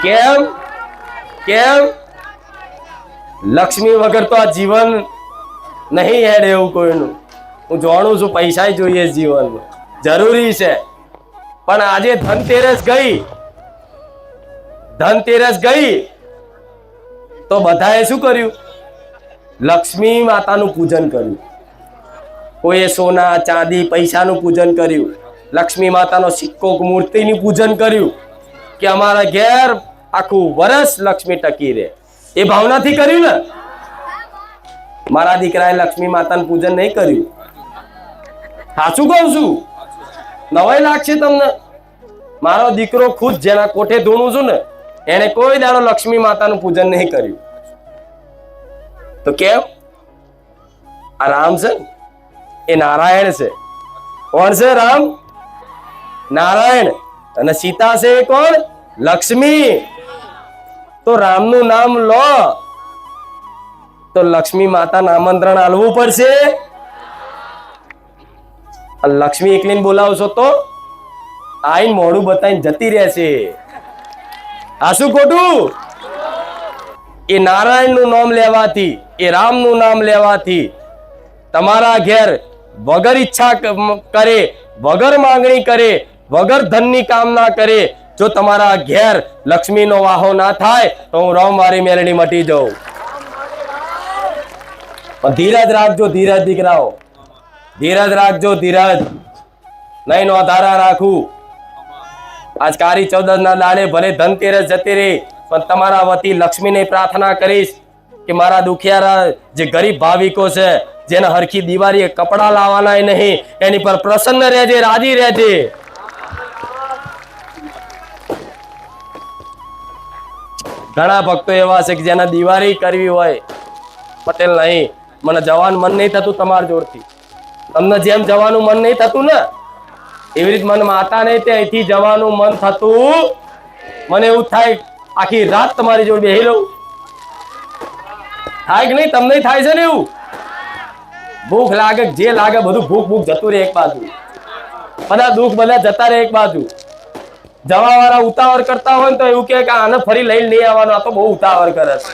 Speaker 1: કેમ? લક્ષ્મી વગર તો આ જીવન નહીં હેડ એવું કોઈનું. હું જાણું છું પૈસા જોઈએ જીવનમાં, જરૂરી છે, પણ આજે ધનતેરસ ગઈ તો બધાએ શું કર્યું? લક્ષ્મી માતાનું પૂજન કર્યું. કોઈએ સોના ચાંદી પૈસાનું પૂજન કર્યું, લક્ષ્મી માતાનો સિક્કો મૂર્તિનું પૂજન કર્યું કે અમારા ઘેર આખું વર્ષ લક્ષ્મી ટકી રહે. એ ભાવનાથી કર્યું ને. મારા દીકરાએ લક્ષ્મી માતાનું પૂજન નહીં કર્યું. સાચું કહું છું, નવાઈ લાગશે તમને. મારો દીકરો ખુદ જેના કોઠે ધૂણું છું ને, એને કોઈ દાડો લક્ષ્મી માતાનું પૂજન નહીં કર્યું. તો કેમ? આ રામ છે એ નારાયણ છે. કોણ છે? રામ નારાયણ. અને સીતા છે એ કોણ? લક્ષ્મી. તો રામનું નામ લો તો લક્ષ્મી માતાને આમંત્રણ આલવું પડશે. લક્ષ્મી એકલીને બોલાવશો તો આઈને મોઢું બતાવીને જતી રહેશે. આ શું ખોટું? એ નારાયણનું નામ લેવાથી, એ રામનું નામ લેવાથી તમારા ઘેર વગર ઈચ્છા કરે, વગર માંગણી કરે, વગર ધનની કામના કરે, જો તમારા ઘેર લક્ષ્મીનો વાહો ના થાય તો હું રામ મારી મેલડી મટી જાઉં. પણ ધીરજ રાખજો, ધીરજ દીકરાઓ, ધીરજ રાખજો, ધીરજ નહીં નો ધારા રાખું. આજ કાળી ચૌદસ ના દાડે ભલે ધનતેરસ જતી રહી, પણ તમારા વતી લક્ષ્મીને પ્રાર્થના કરીશ કે મારા દુખિયારા જે ગરીબ ભાવિકો છે, જેને હરખી દિવાળીએ કપડા લાવવાના નહીં, એની પર પ્રસન્ન રહેજે, રાજી રહેજે. ઘણા ભક્તો એવા છે કે જેને દિવાળી કરવી હોય, પટેલ નહીં, મને જવાનું મન નહીં થતું તમારા જોડથી. તમને જેમ જવાનું મન નહીં થતું ને, એવી રીતે મને માતા નહીં તે અહીંથી જવાનું મન થતું. મને એવું થાય આખી રાત તમારી જોડે બેહી લઉં. થાય કે નહીં? તમને થાય છે ને એવું? ભૂખ લાગે, જે લાગે બધું ભૂખ જતું રહે એક બાજુ, બધા દુઃખ બધા જતા રહે એક બાજુ. જવા વાળા ઉતાવળ કરતા હોય ને તો એવું કે આને ફરી લઈને નહીં આવવાનું, આ તો બહુ ઉતાવળ કરે છે,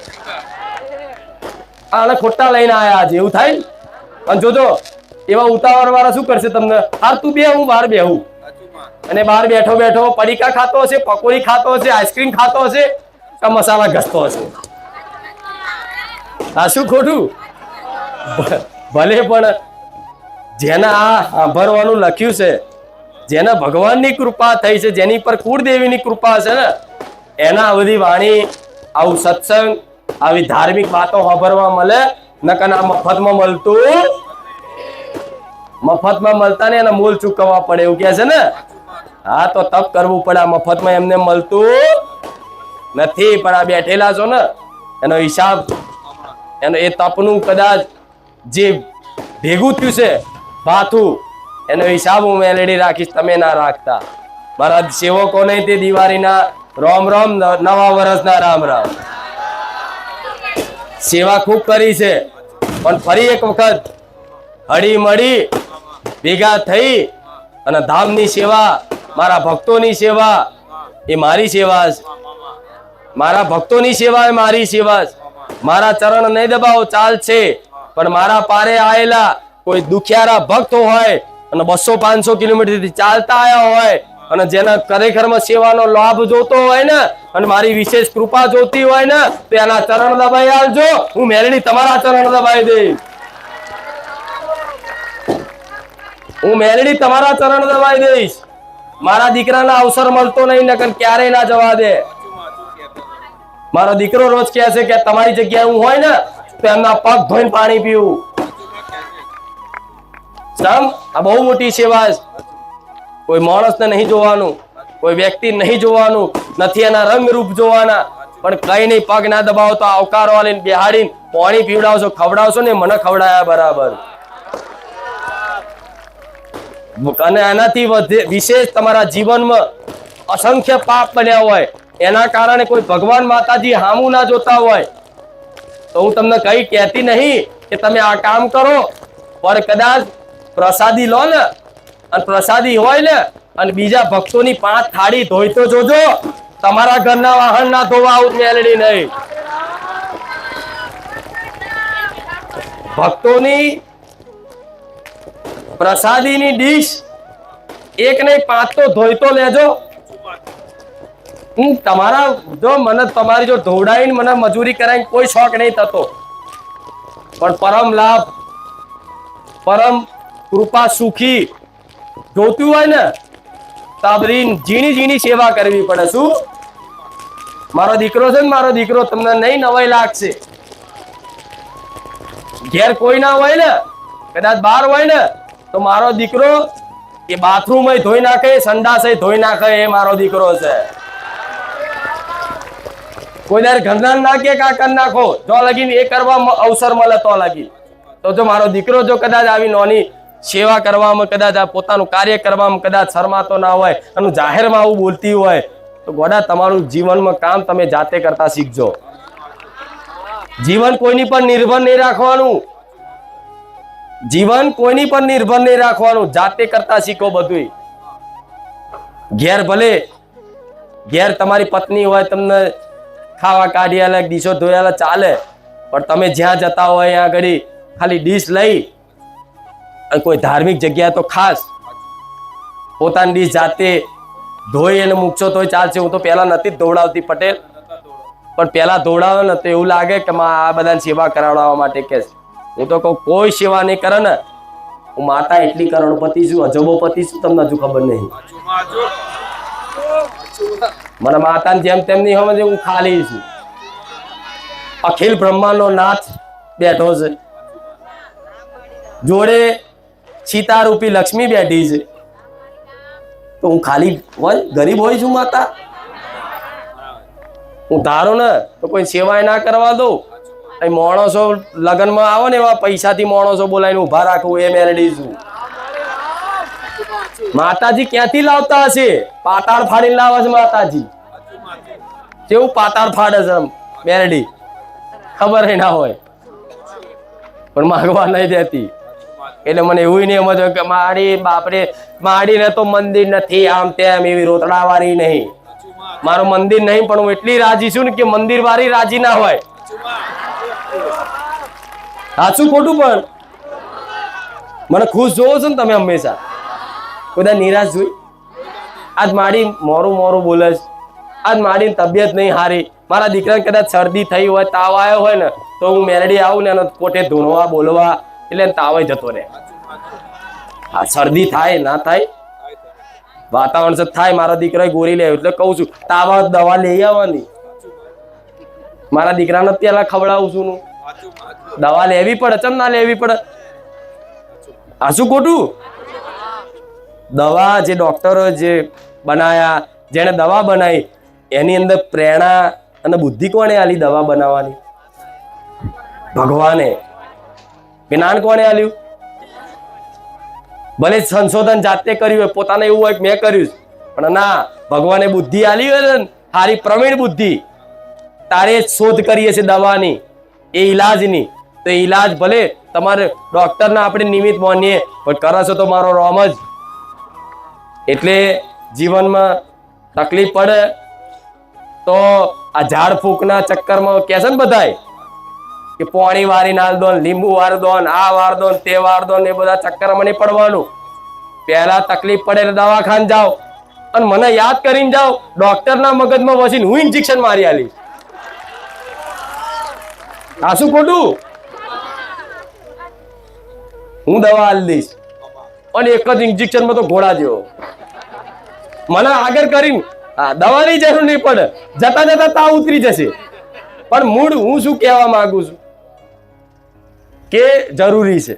Speaker 1: આને ખોટા લઈને આયા આજે, એવું થાય. અને જોજો એવા ઉતાવળ વાળા શું કરશે તમને? હાર તું બે, હું બહાર બેહું, અને બહાર બેઠો બેઠો પડીકા ખાતો હશે, પકોડી ખાતો હશે, આઈસ્ક્રીમ ખાતો હશે, કે મસાલા ઘસતો હશે. આ શું ખોટું? ભલે પણ જેને આ સાંભળવાનું લખ્યું છે, જેને ભગવાનની કૃપા થઈ છે, જેની પર કુળદેવીની કૃપા છે ને, એના આ બધી વાણી, આવું સત્સંગ, આવી ધાર્મિક વાતો સાંભળવા મળે. નકર આ મફતમાં મળતા ને એના મૂળ ચૂકવવા પડે એવું કે છે ને. હા, તો તપ કરવું પડે. મફતમાં એમને મળતું નથી, પણ આ બેઠેલા છો ને એનો હિસાબ, એનો એ તપનું કદાચ જે ભેગું થયું છે ભાથું, એનો હિસાબ હું મેલેડી રાખીશ, તમે ના રાખતા. મારા સેવકો નહીં તે દિવાળીના રામ રામ, નવા વર્ષના રામ રામ. સેવા ખૂબ કરી છે, પણ ફરી એક વખત હળી મળી ભેગા થઈ અને ધામની સેવા, મારા ભક્તોની સેવા એ મારી સેવા છે. મારા ભક્તોની સેવા એ મારી સેવા છે. મારા ચરણ નહીં દબાવો ચાલશે, પણ મારા પારે આવેલા કોઈ દુખિયારા ભક્ત હોય અને 200-500 કિલોમીટરથી ચાલતા આવ્યા હોય અને જેના ખરેખરમાં સેવાનો લાભ જોતો હોય ને અને મારી વિશેષ કૃપા જોતી હોય ને, તો એના ચરણ દબાઈ આવજો. હું મેલડી તમારા ચરણ દબાઈ દઈશ. હું મેલડી તમારા ચરણ દબાઈ દઈશ. મારા દીકરાના અવસર મળતો નહીં, નકર ક્યારેય ના જવા દે. મારો દીકરો રોજ કહે છે કે તમારી જગ્યાએ હું હોય ને તો એમના પગ ધોઈને પાણી પીવું. આ બહુ મોટી સેવા છે. કોઈ માણસને નહીં જોવાનું, કોઈ વ્યક્તિ નહીં જોવાનું, નથી એના રંગ રૂપ જોવાના, પણ કઈ નહીં, પગ ના દબાવો તો આવકારો આલીને બેહાડીને પાણી પીવડાવશો, ખવડાવશો ને મને ખવડાયા બરાબર. અને એનાથી વિશેષ તમારા જીવનમાં અસંખ્ય પાપ બન્યા હોય, એના કારણે કોઈ ભગવાન માતાજી હામું ના જોતા હોય, તો હું તમને કઈ કહેતી નહીં કે તમે આ કામ કરો, પણ કદાચ પ્રસાદી લો ને અને પ્રસાદી હોય ને અને બીજા ભક્તોની 5 થાળી ધોઈ તો જોજો. તમારા ઘરના વાહન ના ધોવા આવું મેલડી નહીં. ભક્તોની પ્રસાદીની ડીશ 1 નહીં 5 તો ધોઈ તો લેજો. તમારા જો મને તમારી જો ધોડાઈને મને મજૂરી કરાવીને કોઈ શોખ નહીં થતો, પણ પરમ લાભ, પરમ કૃપા સુખી જોતું હોય ને તો આ બધી ઝીણી ઝીણી સેવા કરવી પડે. શું મારો દીકરો છે ને, મારો દીકરો તમને નહીં નવાઈ લાગશે. ઘેર કોઈ ના હોય ને, કદાચ બહાર હોય ને, તો મારો દીકરો એ બાથરૂમ ધોઈ નાખે, સંડાસ ધોઈ નાખે, એ મારો દીકરો છે. કોઈ દર ઘરના ના કે કા કરી નાખો, જો લગીને એ કરવા અવસર મળે તો લગી. તો જો મારો દીકરો જો કદાચ આવી નાની સેવા કરવામાં, કદાચ આ પોતાનું કાર્ય કરવામાં કદાચ શરમાતો ના હોય અને જાહેરમાં આવું બોલતી હોય, તો ગોડા તમારું જીવનમાં કામ તમે જાતે કરતા શીખજો. જીવન કોઈની પર નિર્ભર નહીં રાખવાનું. જીવન કોઈની પર નિર્ભર નહીં રાખવાનું, જાતે કરતા શીખો બધું. ઘેર ભલે ઘેર તમારી પત્ની હોય, તમને ખાવા કાઢી આલે, ડીશો ધોયાલે ચાલે, પણ તમે જ્યાં જતા હોય ત્યાં આગળ ખાલી ડીશ લઈ અને કોઈ ધાર્મિક જગ્યાએ તો ખાસ પોતાની ડીશ જાતે ધોઈ અને મૂકશો તોય ચાલશે. હું તો પહેલા નથી જ દોડાવતી પટેલ, પણ પહેલા દોડાવે ને તો એવું લાગે કે આ બધાની સેવા કરાવડાવવા માટે કે હું તો કહું કોઈ સેવા નહીં કરે ને, હું માતા એટલી કરોડપતિ છું, અજબોપતિ છું, તમને હજુ ખબર નહીં. મને માતાની જેમ તેમ નહીં સમજે, હું ખાલી છું. અખિલ બ્રહ્માંડનો નાથ બેઠો છે, જોડે સીતારૂપી લક્ષ્મી બેઠી છે, તો હું ખાલી હોય, ગરીબ હોય છું માતા. હું ધારો ને તો કોઈ સેવાય ના કરવા દઉં. અહીં માણસો લગ્નમાં આવો ને એવા પૈસાથી માણસો બોલાવીને ઉભા રાખવું, એ મેલડી છું. માતાજી ક્યાંથી લાવતા હશે? પાતાળ ફાડીને લાવે છે માતાજી. કેવું પાતાળ ફાડે છે મેલડી, ખબર ના હોય, પણ માગવા નહીં દેતી. એટલે મને એવું નહીં સમજો કે મારી બાપરે માડીને તો મંદિર નથી, આમ તેમ એવી રોતડા વાળી નહીં. મારું મંદિર નહીં, પણ હું એટલી રાજી છું ને કે મંદિર વાળી રાજી ના હોય. સાચું ખોટું? પણ મને ખુશ જોવો છો ને તમે હંમેશા, બધા નિરાશ જોઈ. આજ માડી મોરું મોરું બોલે છે, આજ મારી તબિયત નહીં હારી, મારા દીકરાને કદાચ શરદી થઈ હોય, તાવ આવ્યો હોય ને, તો હું મેલડી આવું ને એનો કોઠે ધૂણવા બોલવા, એટલે તાવ જતો રહે. હા, શરદી થાય ના થાય, વાતાવરણ છે થાય મારા દીકરાએ ગોળી લે એટલે કહું છું તાવા દવા લઈ આવવાની. મારા દીકરાને પેલા ખવડાવું છું દવા લેવી પડે. ચમ ના લેવી પડે? આ શું ખોટું? દવા જે ડોક્ટરો જે બનાયા, જેને દવા બનાવી એની અંદર પ્રેરણા અને બુદ્ધિ કોણે આલી દવા બનાવવાની? ભગવાને. જ્ઞાન કોણે આલ્યું? ભલે સંશોધન જાતે કર્યું હોય, પોતાને એવું હોય કે મેં કર્યું, પણ ના, ભગવાને બુદ્ધિ આલી હોય ને, સારી પ્રવીણ બુદ્ધિ. તારે શોધ કરીએ છે દવાની, એ ઈલાજની, તો ઈલાજ ભલે તમારે ડોક્ટરના આપણે નિમિત્ત માનીએ, પણ કરો છો તો મારો રોમ જ. એટલે જીવનમાં તકલીફ પડે તો આ ઝાડ ફૂંકના ચક્કરમાં કે છે ને બધાય કે પાણી વારી નાલ દો, લીંબુ વાર દો, આ વાર દો, તે વાર દો, એ બધા ચક્કરમાં નહીં પડવાનું. પહેલા તકલીફ પડે એટલે દવાખાને જાઓ અને મને યાદ કરીને જાઓ. ડોક્ટરના મગજમાં વસીને હું ઇન્જેક્શન મારી આલીશ. આ શું ખોટું? હું દવા આલી દઈશ અને એક જ ઇન્જેક્શનમાં તો ઘોડા જેવો. મને આગળ કરીને દવાની જરૂર નહીં પડે, જતા જતા તાવ ઉતરી જશે. પણ મૂળ હું શું કહેવા માંગુ છું કે જરૂરી છે.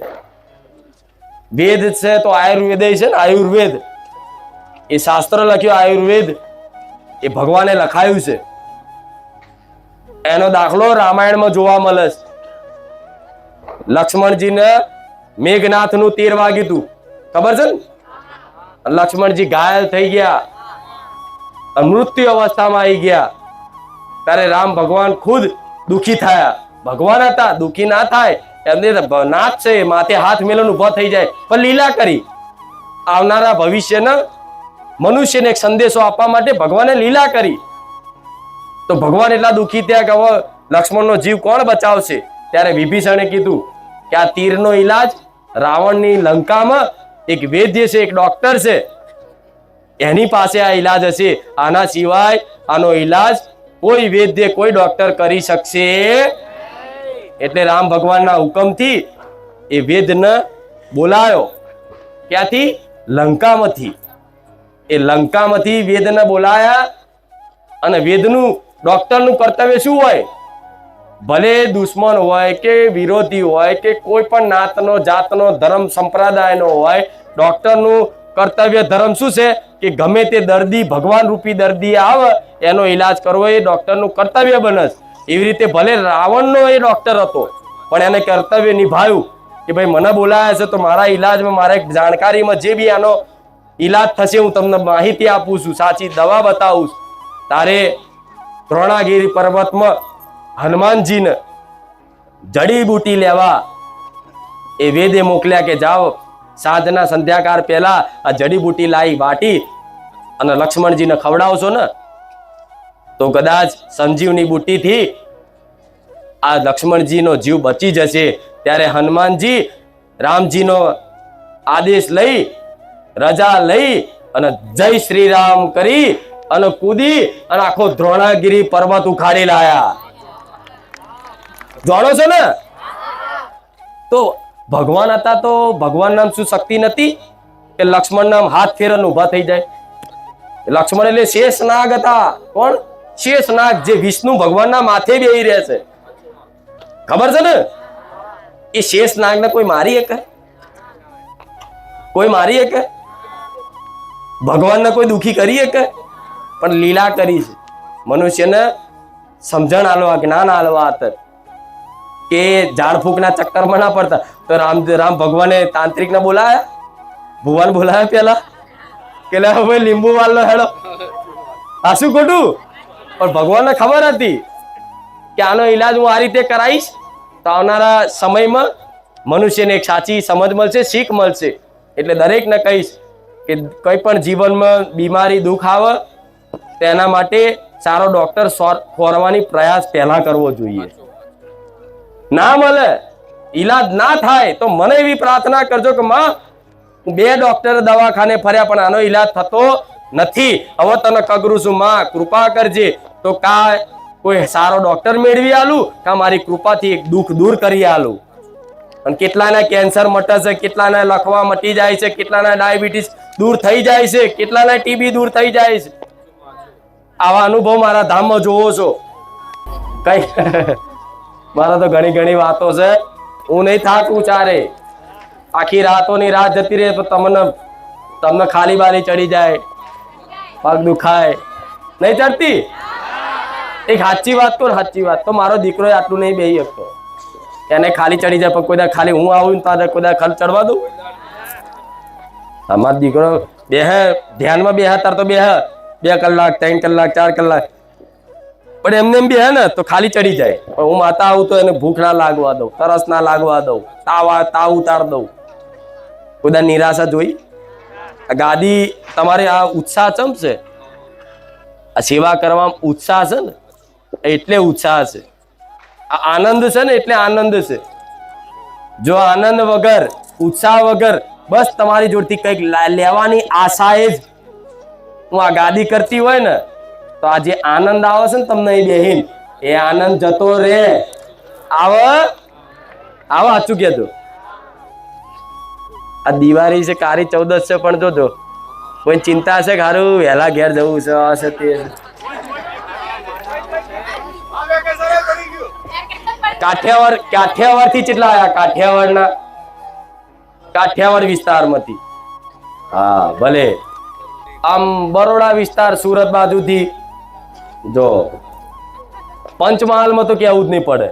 Speaker 1: વેદ છે તો આયુર્વેદ છે ને, આયુર્વેદ એ શાસ્ત્ર લખ્યું. આયુર્વેદ એ ભગવાને લખાયું છે. એનો દાખલો રામાયણમાં જોવા મળે છે. લક્ષ્મણજીને મેઘનાથનું તીર વાગ્યું હતું, ખબર છે ને? લક્ષ્મણજી ઘાયલ થઈ ગયા, મૃત્યુ અવસ્થામાં આવી ગયા. ત્યારે રામ ભગવાન ખુદ દુખી થયા. ભગવાન હતા, દુખી ના થાય એમને નાથ છે, માથે હાથ મેલન ઉભો થઈ જાય. પણ લીલા કરી આવનારા ભવિષ્યના મનુષ્યને એક સંદેશો આપવા માટે ભગવાને લીલા કરી. તો ભગવાન એટલા દુખી થયા કે હવે લક્ષ્મણનો જીવ કોણ બચાવશે? ત્યારે વિભીષણે કીધું કે આ તીરનો ઈલાજ રાવણની લંકામાં એક વૈદ્ય છે, એક ડોક્ટર છે, એની પાસે આ ઈલાજ હશે. આના સિવાય આનો ઈલાજ કોઈ વૈદ્ય, કોઈ ડોક્ટર કરી શકશે. એટલે રામ ભગવાનના હુકમથી એ વેદને બોલાયો. ક્યાંથી? લંકામાંથી. એ લંકામાંથી વેદને બોલાયા. અને વેદનું, ડોક્ટરનું કર્તવ્ય શું હોય? ભલે દુશ્મન હોય કે વિરોધી હોય કે કોઈ પણ નાતનો, જાતનો, ધર્મ સંપ્રદાયનો હોય, ડોક્ટરનું કર્તવ્ય ધર્મ શું છે કે ગમે તે દર્દી, ભગવાન રૂપી દર્દી આવે એનો ઈલાજ કરવો એ ડોક્ટરનું કર્તવ્ય બને. એવી રીતે ભલે રાવણનો એ ડોક્ટર હતો પણ એને કર્તવ્ય નિભાવ્યું કે ભાઈ મને બોલાયા છે તો મારા ઈલાજમાં, મારા જાણકારીમાં જે બી આનો ઈલાજ થશે હું તમને માહિતી આપું છું, સાચી દવા બતાવું છું. તારે દ્રોણાગીરી પર્વતમાં હનુમાનજીને જડીબુટી લેવા એ વેદે મોકલ્યા કે જાઓ સાંજના સંધ્યાકાળ પહેલા આ જડીબુટી લાવી વાટી અને લક્ષ્મણજીને ખવડાવશો ને તો કદાચ સંજીવની બુટીથી આ લક્ષ્મણજીનો જીવ બચી જશે. ત્યારે હનુમાનજી રામજીનો આદેશ લઈ, રજા લઈ અને જય શ્રી રામ કરી અને કૂદી અને આખો દ્રોણાગીરી પર્વત ઉખાડી લાયા. જાણો છો ને? તો ભગવાન હતા તો ભગવાન નામ શું શક્તિ નથી કે લક્ષ્મણ નામ હાથ ફેરન ઉભા થઈ જાય? લક્ષ્મણ એટલે શેષ નાગ હતા. કોણ? શેષ નાગ, જે વિષ્ણુ ભગવાનના માથે બેહી રહે છે. ખબર છે ને? એ શેષ નાગને કોઈ મારી શકે? કોઈ મારી શકે? ભગવાનને કોઈ દુખી કરી શકે? પણ લીલા કરી છે. મનુષ્યને સમજણ આલવા, જ્ઞાન આલવા આતર કે ઝાડફૂંકના ચક્કરમાં ના પડતા. તો રામ ભગવાને તાંત્રિકને બોલાયા, ભુવન બોલાયા પેલા કે હવે લીંબુ વાળનો હેડો. આ શું ખોટું? પણ ભગવાનને ખબર હતી કે આનો ઈલાજ હું આ રીતે કરાવીશ તો આવનારા સમયમાં મનુષ્યને એક સાચી સમજ મળશે, શીખ મળશે. એટલે દરેકને કહીશ કે કોઈ પણ જીવનમાં બીમારી, દુઃખ આવે તેના માટે સારો ડોક્ટર ખોરવાની પ્રયાસ પહેલા કરવો જોઈએ. ના મળે, ઈલાજ ના થાય તો મને એવી પ્રાર્થના કરજો કે માં હું 2 ડોક્ટર દવાખાને ફર્યા પણ આનો ઈલાજ થતો નથી. હવે તને કગરું છું માં, કૃપા કરજે. તો કા કોઈ સારો ડોક્ટર મેળવી આલું કા મારી કૃપાથી એક દુઃખ દૂર કરી આલું. અને કેટલાના કેન્સર મટે છે, કેટલાના લખવા મટી જાય છે, કેટલાના ડાયાબિટીસ દૂર થઈ જાય છે, કેટલાના ટીબી દૂર થઈ જાય છે. આવા અનુભવ મારા ધામમાં જોવો છો. કઈ મારા તો ઘણી ઘણી વાતો છે. હું નહીં થાકું ચારે આખી રાતોની રાત જતી રહે તો તમને ખાલી બારી ચડી જાય, પગ દુખાય, નહીં ચડતી? એક સાચી વાત કહું, સાચી વાત તો મારો દીકરો આટલું નહીં બેહી શકતો. એને ખાલી ચડી જાય પણ કોઈ ખાલી હું આવું ને કોઈ ખાલી ચડવા દઉં? અમારો દીકરો બેહે ધ્યાનમાં બેહે તાર તો બેહે 2 કલાક 3 કલાક 4 કલાક, પણ એમને એમ બેહે ને તો ખાલી ચડી જાય. પણ હું માતા આવું તો એને ભૂખ ના લાગવા દઉં, તરસ ના લાગવા દઉં, તાવ ઉતાર દઉં. કોઈ નિરાશા જોઈ? આ ગાદી તમારે આ ઉત્સાહ ચમશે, આ સેવા કરવામાં ઉત્સાહ છે ને એટલે ઉત્સાહ છે, આ આનંદ છે ને એટલે આનંદ છે. જો આનંદ વગર, ઉત્સાહ વગર, બસ તમારી જોડથી કંઈક લેવાની આશાએ જ હું આ ગાદી કરતી હોય ને તો આ જે આનંદ આવે છે ને તમને એ બેહીન એ આનંદ જતો રે. આવો સાચું કહેતો. આ દિવાળી છે, કાળી ચૌદશ છે, પણ જોજો કોઈ ચિંતા છે કે હારું વહેલા ઘેર જવું છે, હશે તે કાઠિયાવાડ થી કેટલા આયા? કાઠિયાવાડ વિસ્તારમાંથી. હા ભલે આમ બરોડા વિસ્તાર, સુરત બાજુથી જો પંચમહાલ માં તો કેવું જ નહીં પડે.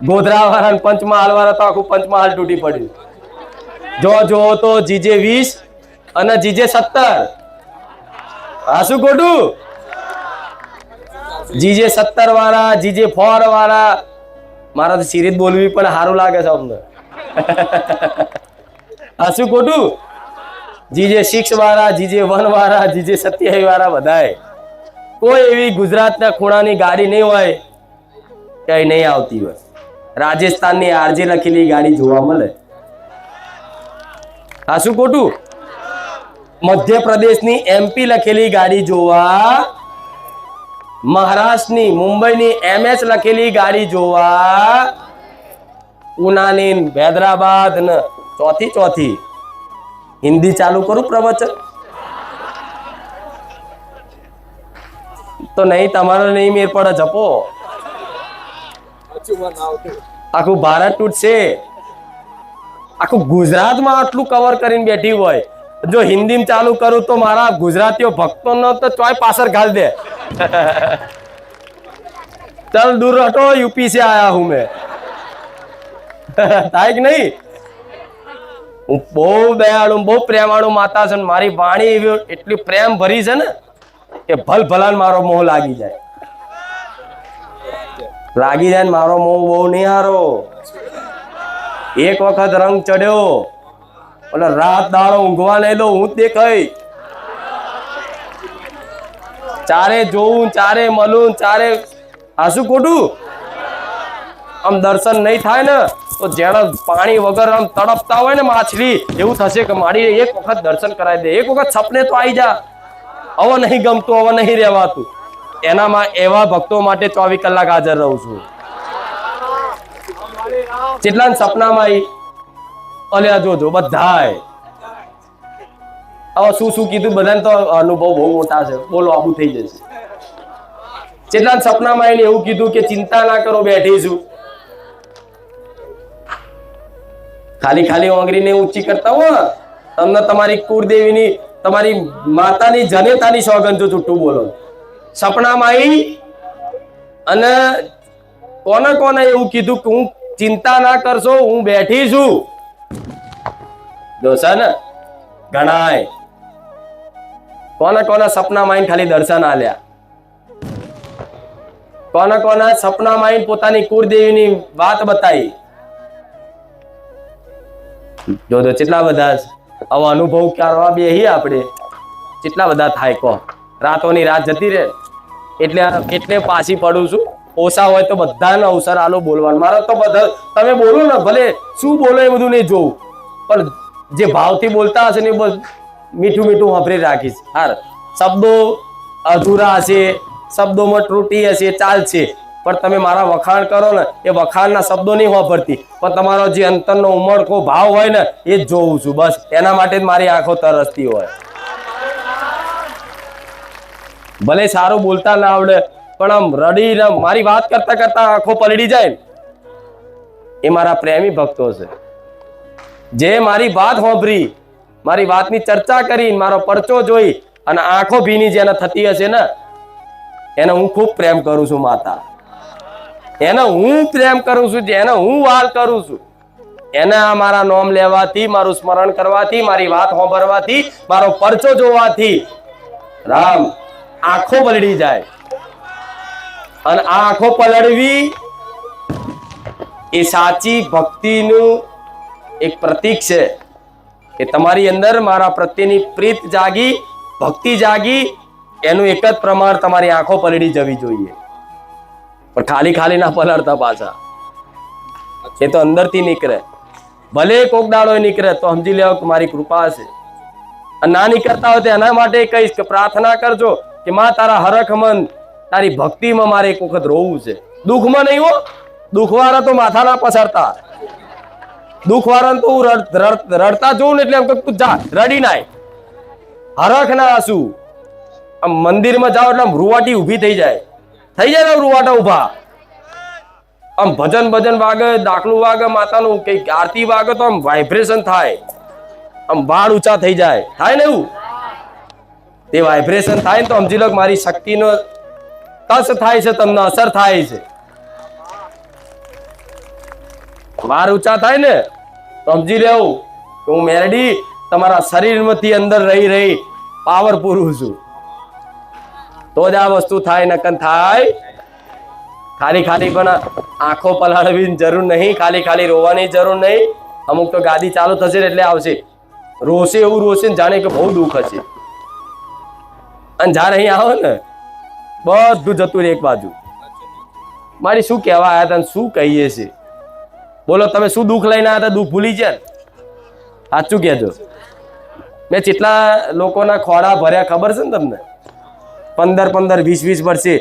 Speaker 1: ગોધરા વાળા પંચમહાલ વાળા તો આખું પંચમહાલ તૂટી પડ્યું. જો તો જીજે 20 અને જીજે 17. હા શું ખોટું? જીજે 17 વાળા, જીજે 4 વાળા. મારા તો સિરીજ બોલવી પણ સારું લાગે છે અમને. હા શું ખોટું? જીજે 6 વાળા, જીજે 1 વાળા, જીજે 27 વાળા બધાય. કોઈ એવી ગુજરાતના ખૂણાની ગાડી નહીં હોય કઈ નહીં આવતી હોય. રાજસ્થાનની આરજે લખેલી ગાડી જોવા મળે. હા શું ખોટું? મધ્યપ્રદેશની MP લખેલી ગાડી જોવા, મહારાષ્ટ્રની મુંબઈની MS લખેલી ગાડી જોવા, ઉનાની હૈદરાબાદ ને ચોથી હિન્દી ચાલુ કરું પ્રવચન તો નહીં, તમારો નહીં મેર પડે. જપો આખું ભારત તૂટશે. આખું ગુજરાતમાં આટલું કવર કરીને બેઠી હોય, જો હિન્દીમાં ચાલુ કરું તો મારા ગુજરાતીઓ ભક્તોનો તો ચોય પાછળ ઘાલ દે. ચલ દૂર હટો, यूपी से आया हूं मैं. થાય કે નહીં? હું બહુ દયાળુ, બહુ પ્રેમાળુ માતા છે. મારી વાણી એવી એટલી પ્રેમ ભરી છે ને કે ભલાન મારો મોહ લાગી જાય ને મારો મોહ બહુ નહીં હારો. એક વખત રંગ ચડ્યો એટલે રાત દાડો ઊંઘવા નહીં દો. હું દેખાય ચારે જોઉં, ચારે મળું, ચારે. આ શું ખોટું? આમ દર્શન નહીં થાય ને તો જેને પાણી વગર આમ તડપતા હોય ને માછલી, એવું થશે કે મારી એક વખત દર્શન કરાવી દે, એક વખત સપને તો આવી જા. હવે નહીં ગમતું, હવે નહીં રહેવાતું. એનામાં એવા ભક્તો માટે 24 કલાક હાજર રહું છું. કેટલા સપનામાં અલ્યા જોજો બધાય. હવે શું કીધું બધાને તો અનુભવ બહુ મોટા છે, બોલો આબુ થઈ જશે. કેટલા સપનામાં એને એવું કીધું કે ચિંતા ના કરો, બેઠી છું. ખાલી ઓંગળીને ઊંચી કરતા હો તમને તમારી કુળદેવીની, તમારી માતાની જનેતાની સોગંદ જો છૂટું બોલો. સપનામાં આવી અને કોને એવું કીધું કે હું ચિંતા ના કરશો, હું બેઠી છું. જોશે ને ગણાય કોના સપનામાં આવીને ખાલી દર્શન આલ્યા. કોના સપનામાં આવીને પોતાની કુળદેવીની વાત બતાવી. જોજો કેટલા બધા આવા અનુભવ કરવા બેહી આપણે, કેટલા બધા થાય. કહો રાતોની રાત જતી રહે એટલે પાછી પડું છું. ઓછા હોય તો બધાને અવસર આલો બોલવાનું. મારે તો બધા તમે બોલો ને, ભલે શું બોલો એ બધું નહીં જોવું, પણ જે ભાવથી બોલતા હશે ને બસ મીઠું વાપરી રાખીશ. હાર શબ્દો અધૂરા હશે, શબ્દોમાં ત્રુટી હશે, ચાલશે, પણ તમે મારા વખાણ કરો ને એ વખાણના શબ્દો નહીં વાપરતી, પણ તમારો જે અંતરનો ઉમળકો ભાવ હોય ને એ જ જોઉં છું. બસ એના માટે જ મારી આંખો તરસતી હોય. ભલે સારું બોલતા ના આવડે પણ આમ રડીને મારી વાત કરતા કરતા આંખો પલળી જાય ને એ મારા પ્રેમી ભક્તો છે, જે મારી વાત સાંભળી, મારી વાતની ચર્ચા કરી, મારો પરચો જોઈ અને આંખો ભીની જેને થતી હશે ને એને હું ખૂબ પ્રેમ કરું છું. માતા એને હું પ્રેમ કરું છું, જેને હું વાલ કરું છું, એને આ મારા નામ લેવાથી, મારું સ્મરણ કરવાથી, મારી વાત સાંભળવાથી, મારો પરચો જોવાથી રામ આંખો પલળી જાય. અને આ આંખો પલળવી એ સાચી ભક્તિનું એક પ્રતીક છે કે તમારી અંદર મારા પ્રત્યેની પ્રીત જાગી, ભક્તિ જાગી. એનું એક જ પ્રમાણ તમારી આંખો પલળી જવી જોઈએ, પણ ખાલી ખાલી ના પલળતા પાછા. એ તો અંદરથી નીકળે, ભલે કોક દાડો નીકળે તો સમજી લેવો કે મારી કૃપા છે. અને ના નીકળતા હોય તો એના માટે કહીશ કે પ્રાર્થના કરજો કે માં તારા હરખ મન, તારી ભક્તિમાં મારે એક વખત રોવું છે. દુઃખમાં નહીં હો, દુઃખવાળા તો માથા ના પસરતા, દુઃખવાળા તો રડતા જોઉં ને એટલે એમ કે તું જા રડી નાય, હરખ ના આંસુ. આમ મંદિરમાં જાઓ એટલે રૂવાટી ઊભી થઈ જાય ને રૂવાટા ઊભા. આમ ભજન ભજન વાગે, દાખલું વાગે, માતાનું કઈ આરતી વાગે તો આમ વાઇબ્રેશન થાય, આમ વાળ ઊંચા થઈ જાય, થાય ને એવું. તે વાઇબ્રેશન થાય ને તો સમજી લો મારી શક્તિનો તસ થાય છે, તમને અસર થાય છે. વાળ ઊંચા થાય ને તો સમજી લેવું કે હું મેરડી તમારા શરીરમાંથી અંદર રહી રહી પાવર પૂરું છું. તો જ આ વસ્તુ થાય, નકન થાય. ખાલી ખાલી પણ આંખો પલાળવી જરૂર નહીં, ખાલી ખાલી રોવાની જરૂર નહીં. અમુક તો ગાદી ચાલુ થશે એટલે આવશે, રોશે એવું રોશે ને જાણે કે બહુ દુઃખ હશે. અને જ્યારે અહીં આવો ને બધું જતું રહે એક બાજુ. મારી શું કહેવા આવ્યા હતા, શું કહીએ છે બોલો. તમે શું દુઃખ લઈને આવ્યા હતા, દુઃખ ભૂલી જાય સાચું કહેજો. મેં કેટલા લોકોના ખોડા ભર્યા ખબર છે ને તમને? 15-15, 20-20 વર્ષે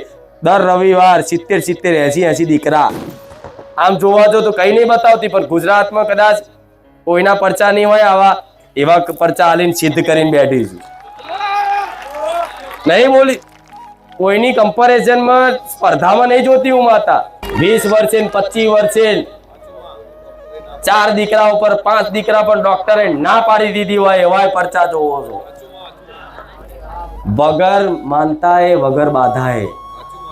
Speaker 1: દર રવિવાર 70-70, 80-80 દીકરા. આમ જોવા જો તો કઈ નહીં બતાવતી, પણ ગુજરાતમાં કદાચ કોઈના પરચા નહીં હોય આવા, એવા પરચા આલીને સિદ્ધ કરીને બેઠી છું. નહીં બોલી, કોઈની કમ્પેરિઝનમાં સ્પર્ધામાં નહીં જોતી હું માતા. 20 વર્ષે 25 વર્ષે 4 દીકરા ઉપર 5 દીકરા પર ડોક્ટરે ના પાડી દીધી હોય એવા પરચા જોવો છો. વગર માનતાએ, વગર બાધાએ,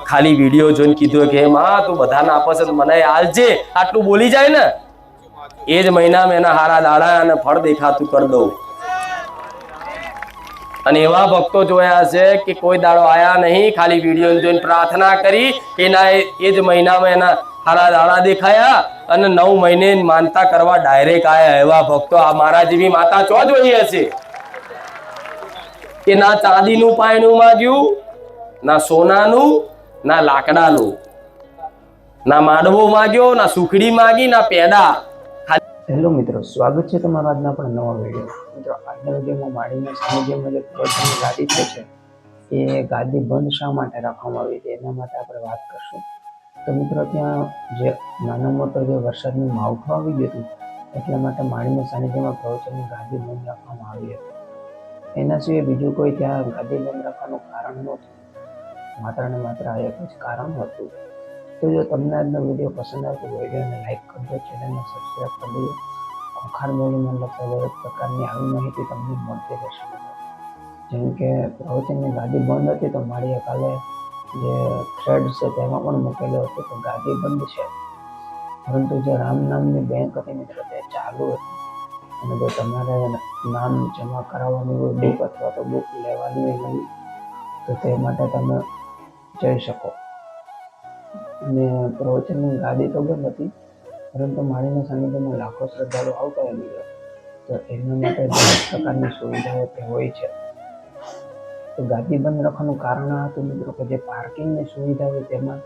Speaker 1: ખાલી વિડીયો જોઈને કીધું કે માં તું બધાને આપે છે મને આલજે, આટલું બોલી જાય ને એ જ મહિનામાં એના હારા દાડા અને ફળ દેખાતું કરી દઉં. અને એવા ભક્તો જોયા છે કે કોઈ દાડો આયા નહીં, ખાલી વિડીયો જોઈને પ્રાર્થના કરી, એના એ જ મહિનામાં એના હારા દાડા દેખાયા અને 9 મહિને માનતા કરવા ડાયરેક્ટ આયા. એવા ભક્તો આ મારા જેવી માતા ચો જોઈ હશે કે ના ચાંદીનું પાયણું માંગ્યું, ના સોનાનું, ના લાકડાનું, ના માંડવો માંગ્યો, ના સુખડી માંગી, ના પેડા.
Speaker 2: હેલો મિત્રો, સ્વાગત છે તમારા આજના આપણા નવા વિડીયો. મિત્રો આજના વિડીયોમાં માળીના સાનિધ્યમાં જે પ્રવચનની ગાદી છે એ ગાદી બંધ શા માટે રાખવામાં આવી હતી એના માટે આપણે વાત કરશું. તો મિત્રો ત્યાં જે નાનો મોટો જે વરસાદનું માવઠું આવી ગયું હતું એટલા માટે માળીના સાનિધ્યમાં પ્રવચનની ગાદી બંધ રાખવામાં આવી હતી. એના સિવાય બીજું કોઈ ત્યાં ગાદી બંધ રાખવાનું કારણ નહોતું, માત્ર ને માત્ર આ એક જ કારણ હતું. તો જો તમને આજનો વિડીયો પસંદ આવે તો વિડીયોને લાઈક કરજો, ચેનલને સબસ્ક્રાઈબ કરી દેજો. ખોખાર બોલીમાં લગતા દરેક પ્રકારની આવી માહિતી તમને મળતી રહેશે. જેમ કે પ્રવચનની ગાદી બંધ હતી તો મારી કાલે જે થ્રેડ છે તેમાં પણ મૂકેલું હતું કે ગાદી બંધ છે, પરંતુ જે રામ નામની બેંક હતી મિત્રો તે ચાલુ હતી. અને જો તમારે નામ જમા કરાવવાની હોય બુક અથવા તો બુક લેવાની હોય નવી, તો તે માટે તમે જઈ શકો. અને પ્રવચનની ગાદી તો બંધ હતી, પરંતુ માળીના સાનિધ્યમાં લાખો શ્રદ્ધાળુ આવતા હોય મિત્રો, તો એના માટે દરેક પ્રકારની સુવિધાઓ તે હોય છે. તો ગાદી બંધ રાખવાનું કારણ આ હતું મિત્રો કે જે પાર્કિંગની સુવિધા હોય તેમાં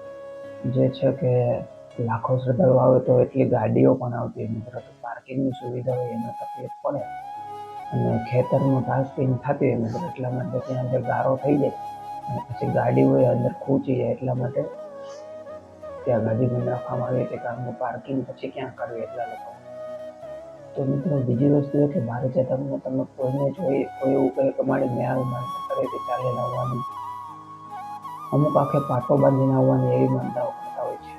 Speaker 2: જે છે કે લાખો શ્રદ્ધાળુ આવે તો એટલી ગાડીઓ પણ આવતી હોય મિત્રો, તો પાર્કિંગની સુવિધા હોય એમાં તકલીફ પડે અને ખેતરમાં પાર્કિંગ થતી હોય મિત્રો, એટલા માટે ત્યાં અંદર ગારો થઈ જાય અને પછી ગાડી હોય અંદર ખૂંચી જાય, એટલા માટે ત્યાં ગાદી બંધ રાખવામાં આવી હતી, કારણ કે પાર્કિંગ પછી ક્યાં કરવી એટલા લોકો. તો મિત્રો બીજી વસ્તુ એ કે બહાર જતા તમે કોઈને જોઈ કોઈ એવું કહે કે મારી મેં આવી માનતા કરે કે ચાલે લાવવાની, અમુક આખે પાટો બાંધીને આવવાની એવી માનતાઓ કરતા હોય છે.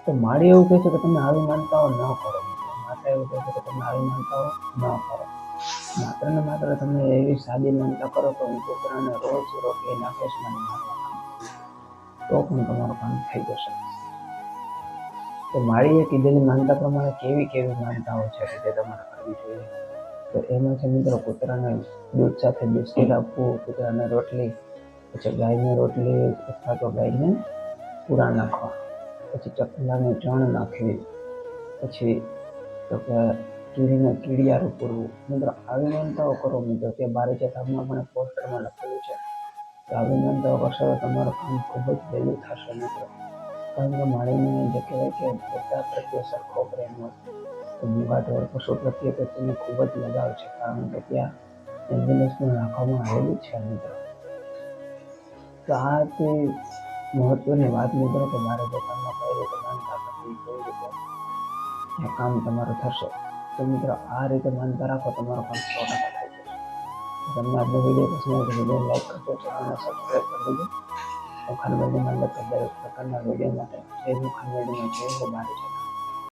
Speaker 2: તો માળી એવું કહે છે કે તમે આવી માનતાઓ ન કરો. માતા એવું કહે છે કે તમે આવી માનતાઓ ન કરો. માત્ર ને માત્ર તમે એવી સાદી માનતા કરો તો હું કૂતરાને રોજ રોટલી નાખીશ તો પણ તમારું કામ થઈ જશે. તો માળીએ કીધેલી માનતા પ્રમાણે કેવી કેવી માનતાઓ છે કે જે તમારે કરવી જોઈએ. તો એમાં છે મિત્રો કૂતરાને દૂધ સાથે બિસ્કિટ આપવું, કૂતરાને રોટલી, પછી ગાયને રોટલી અથવા તો ગાયને પૂરા નાખવા, પછી ચકલાને ચણ નાખવી, પછી તો કે કીડીને કીડિયારું પૂરવું. મિત્રો આવી માનતાઓ કરો મિત્રો, તે બારે જતામાં પણ પોસ્ટરમાં લખેલું છે. તો આવી માનતાઓ કરશો તો તમારું કામ ખૂબ જ વહેલું થશે મિત્રો. કારણ કે માળીને જે કહેવાય કે બધા પ્રત્યે સરખો પ્રેમ હોય, તો મૂંગા ઢોર પશુ પ્રત્યે તો તેને ખૂબ જ લગાવ છે, કારણ કે ત્યાં એમ્બ્યુલન્સમાં રાખવામાં આવેલી છે મિત્રો. તો આ તે મહત્વની વાત મિત્રો કે મારે જતામાં કઈ રીતે માનતા કરવી, કઈ રીતે એ કામ તમારું થશે. તો મિત્રો આ રીતે માનતા રાખો, તમારું કામ 100% થઈ જશે. તમને આજનો વિડીયો પસંદ આવે તો વિડીયો લાઈક કરજો, ચેનલને સબસ્ક્રાઈબ કરી દેજો. ખાનગીમાં દરેક પ્રકારના વિડીયો માટે જય ખાનગીમાં જય બારે છે.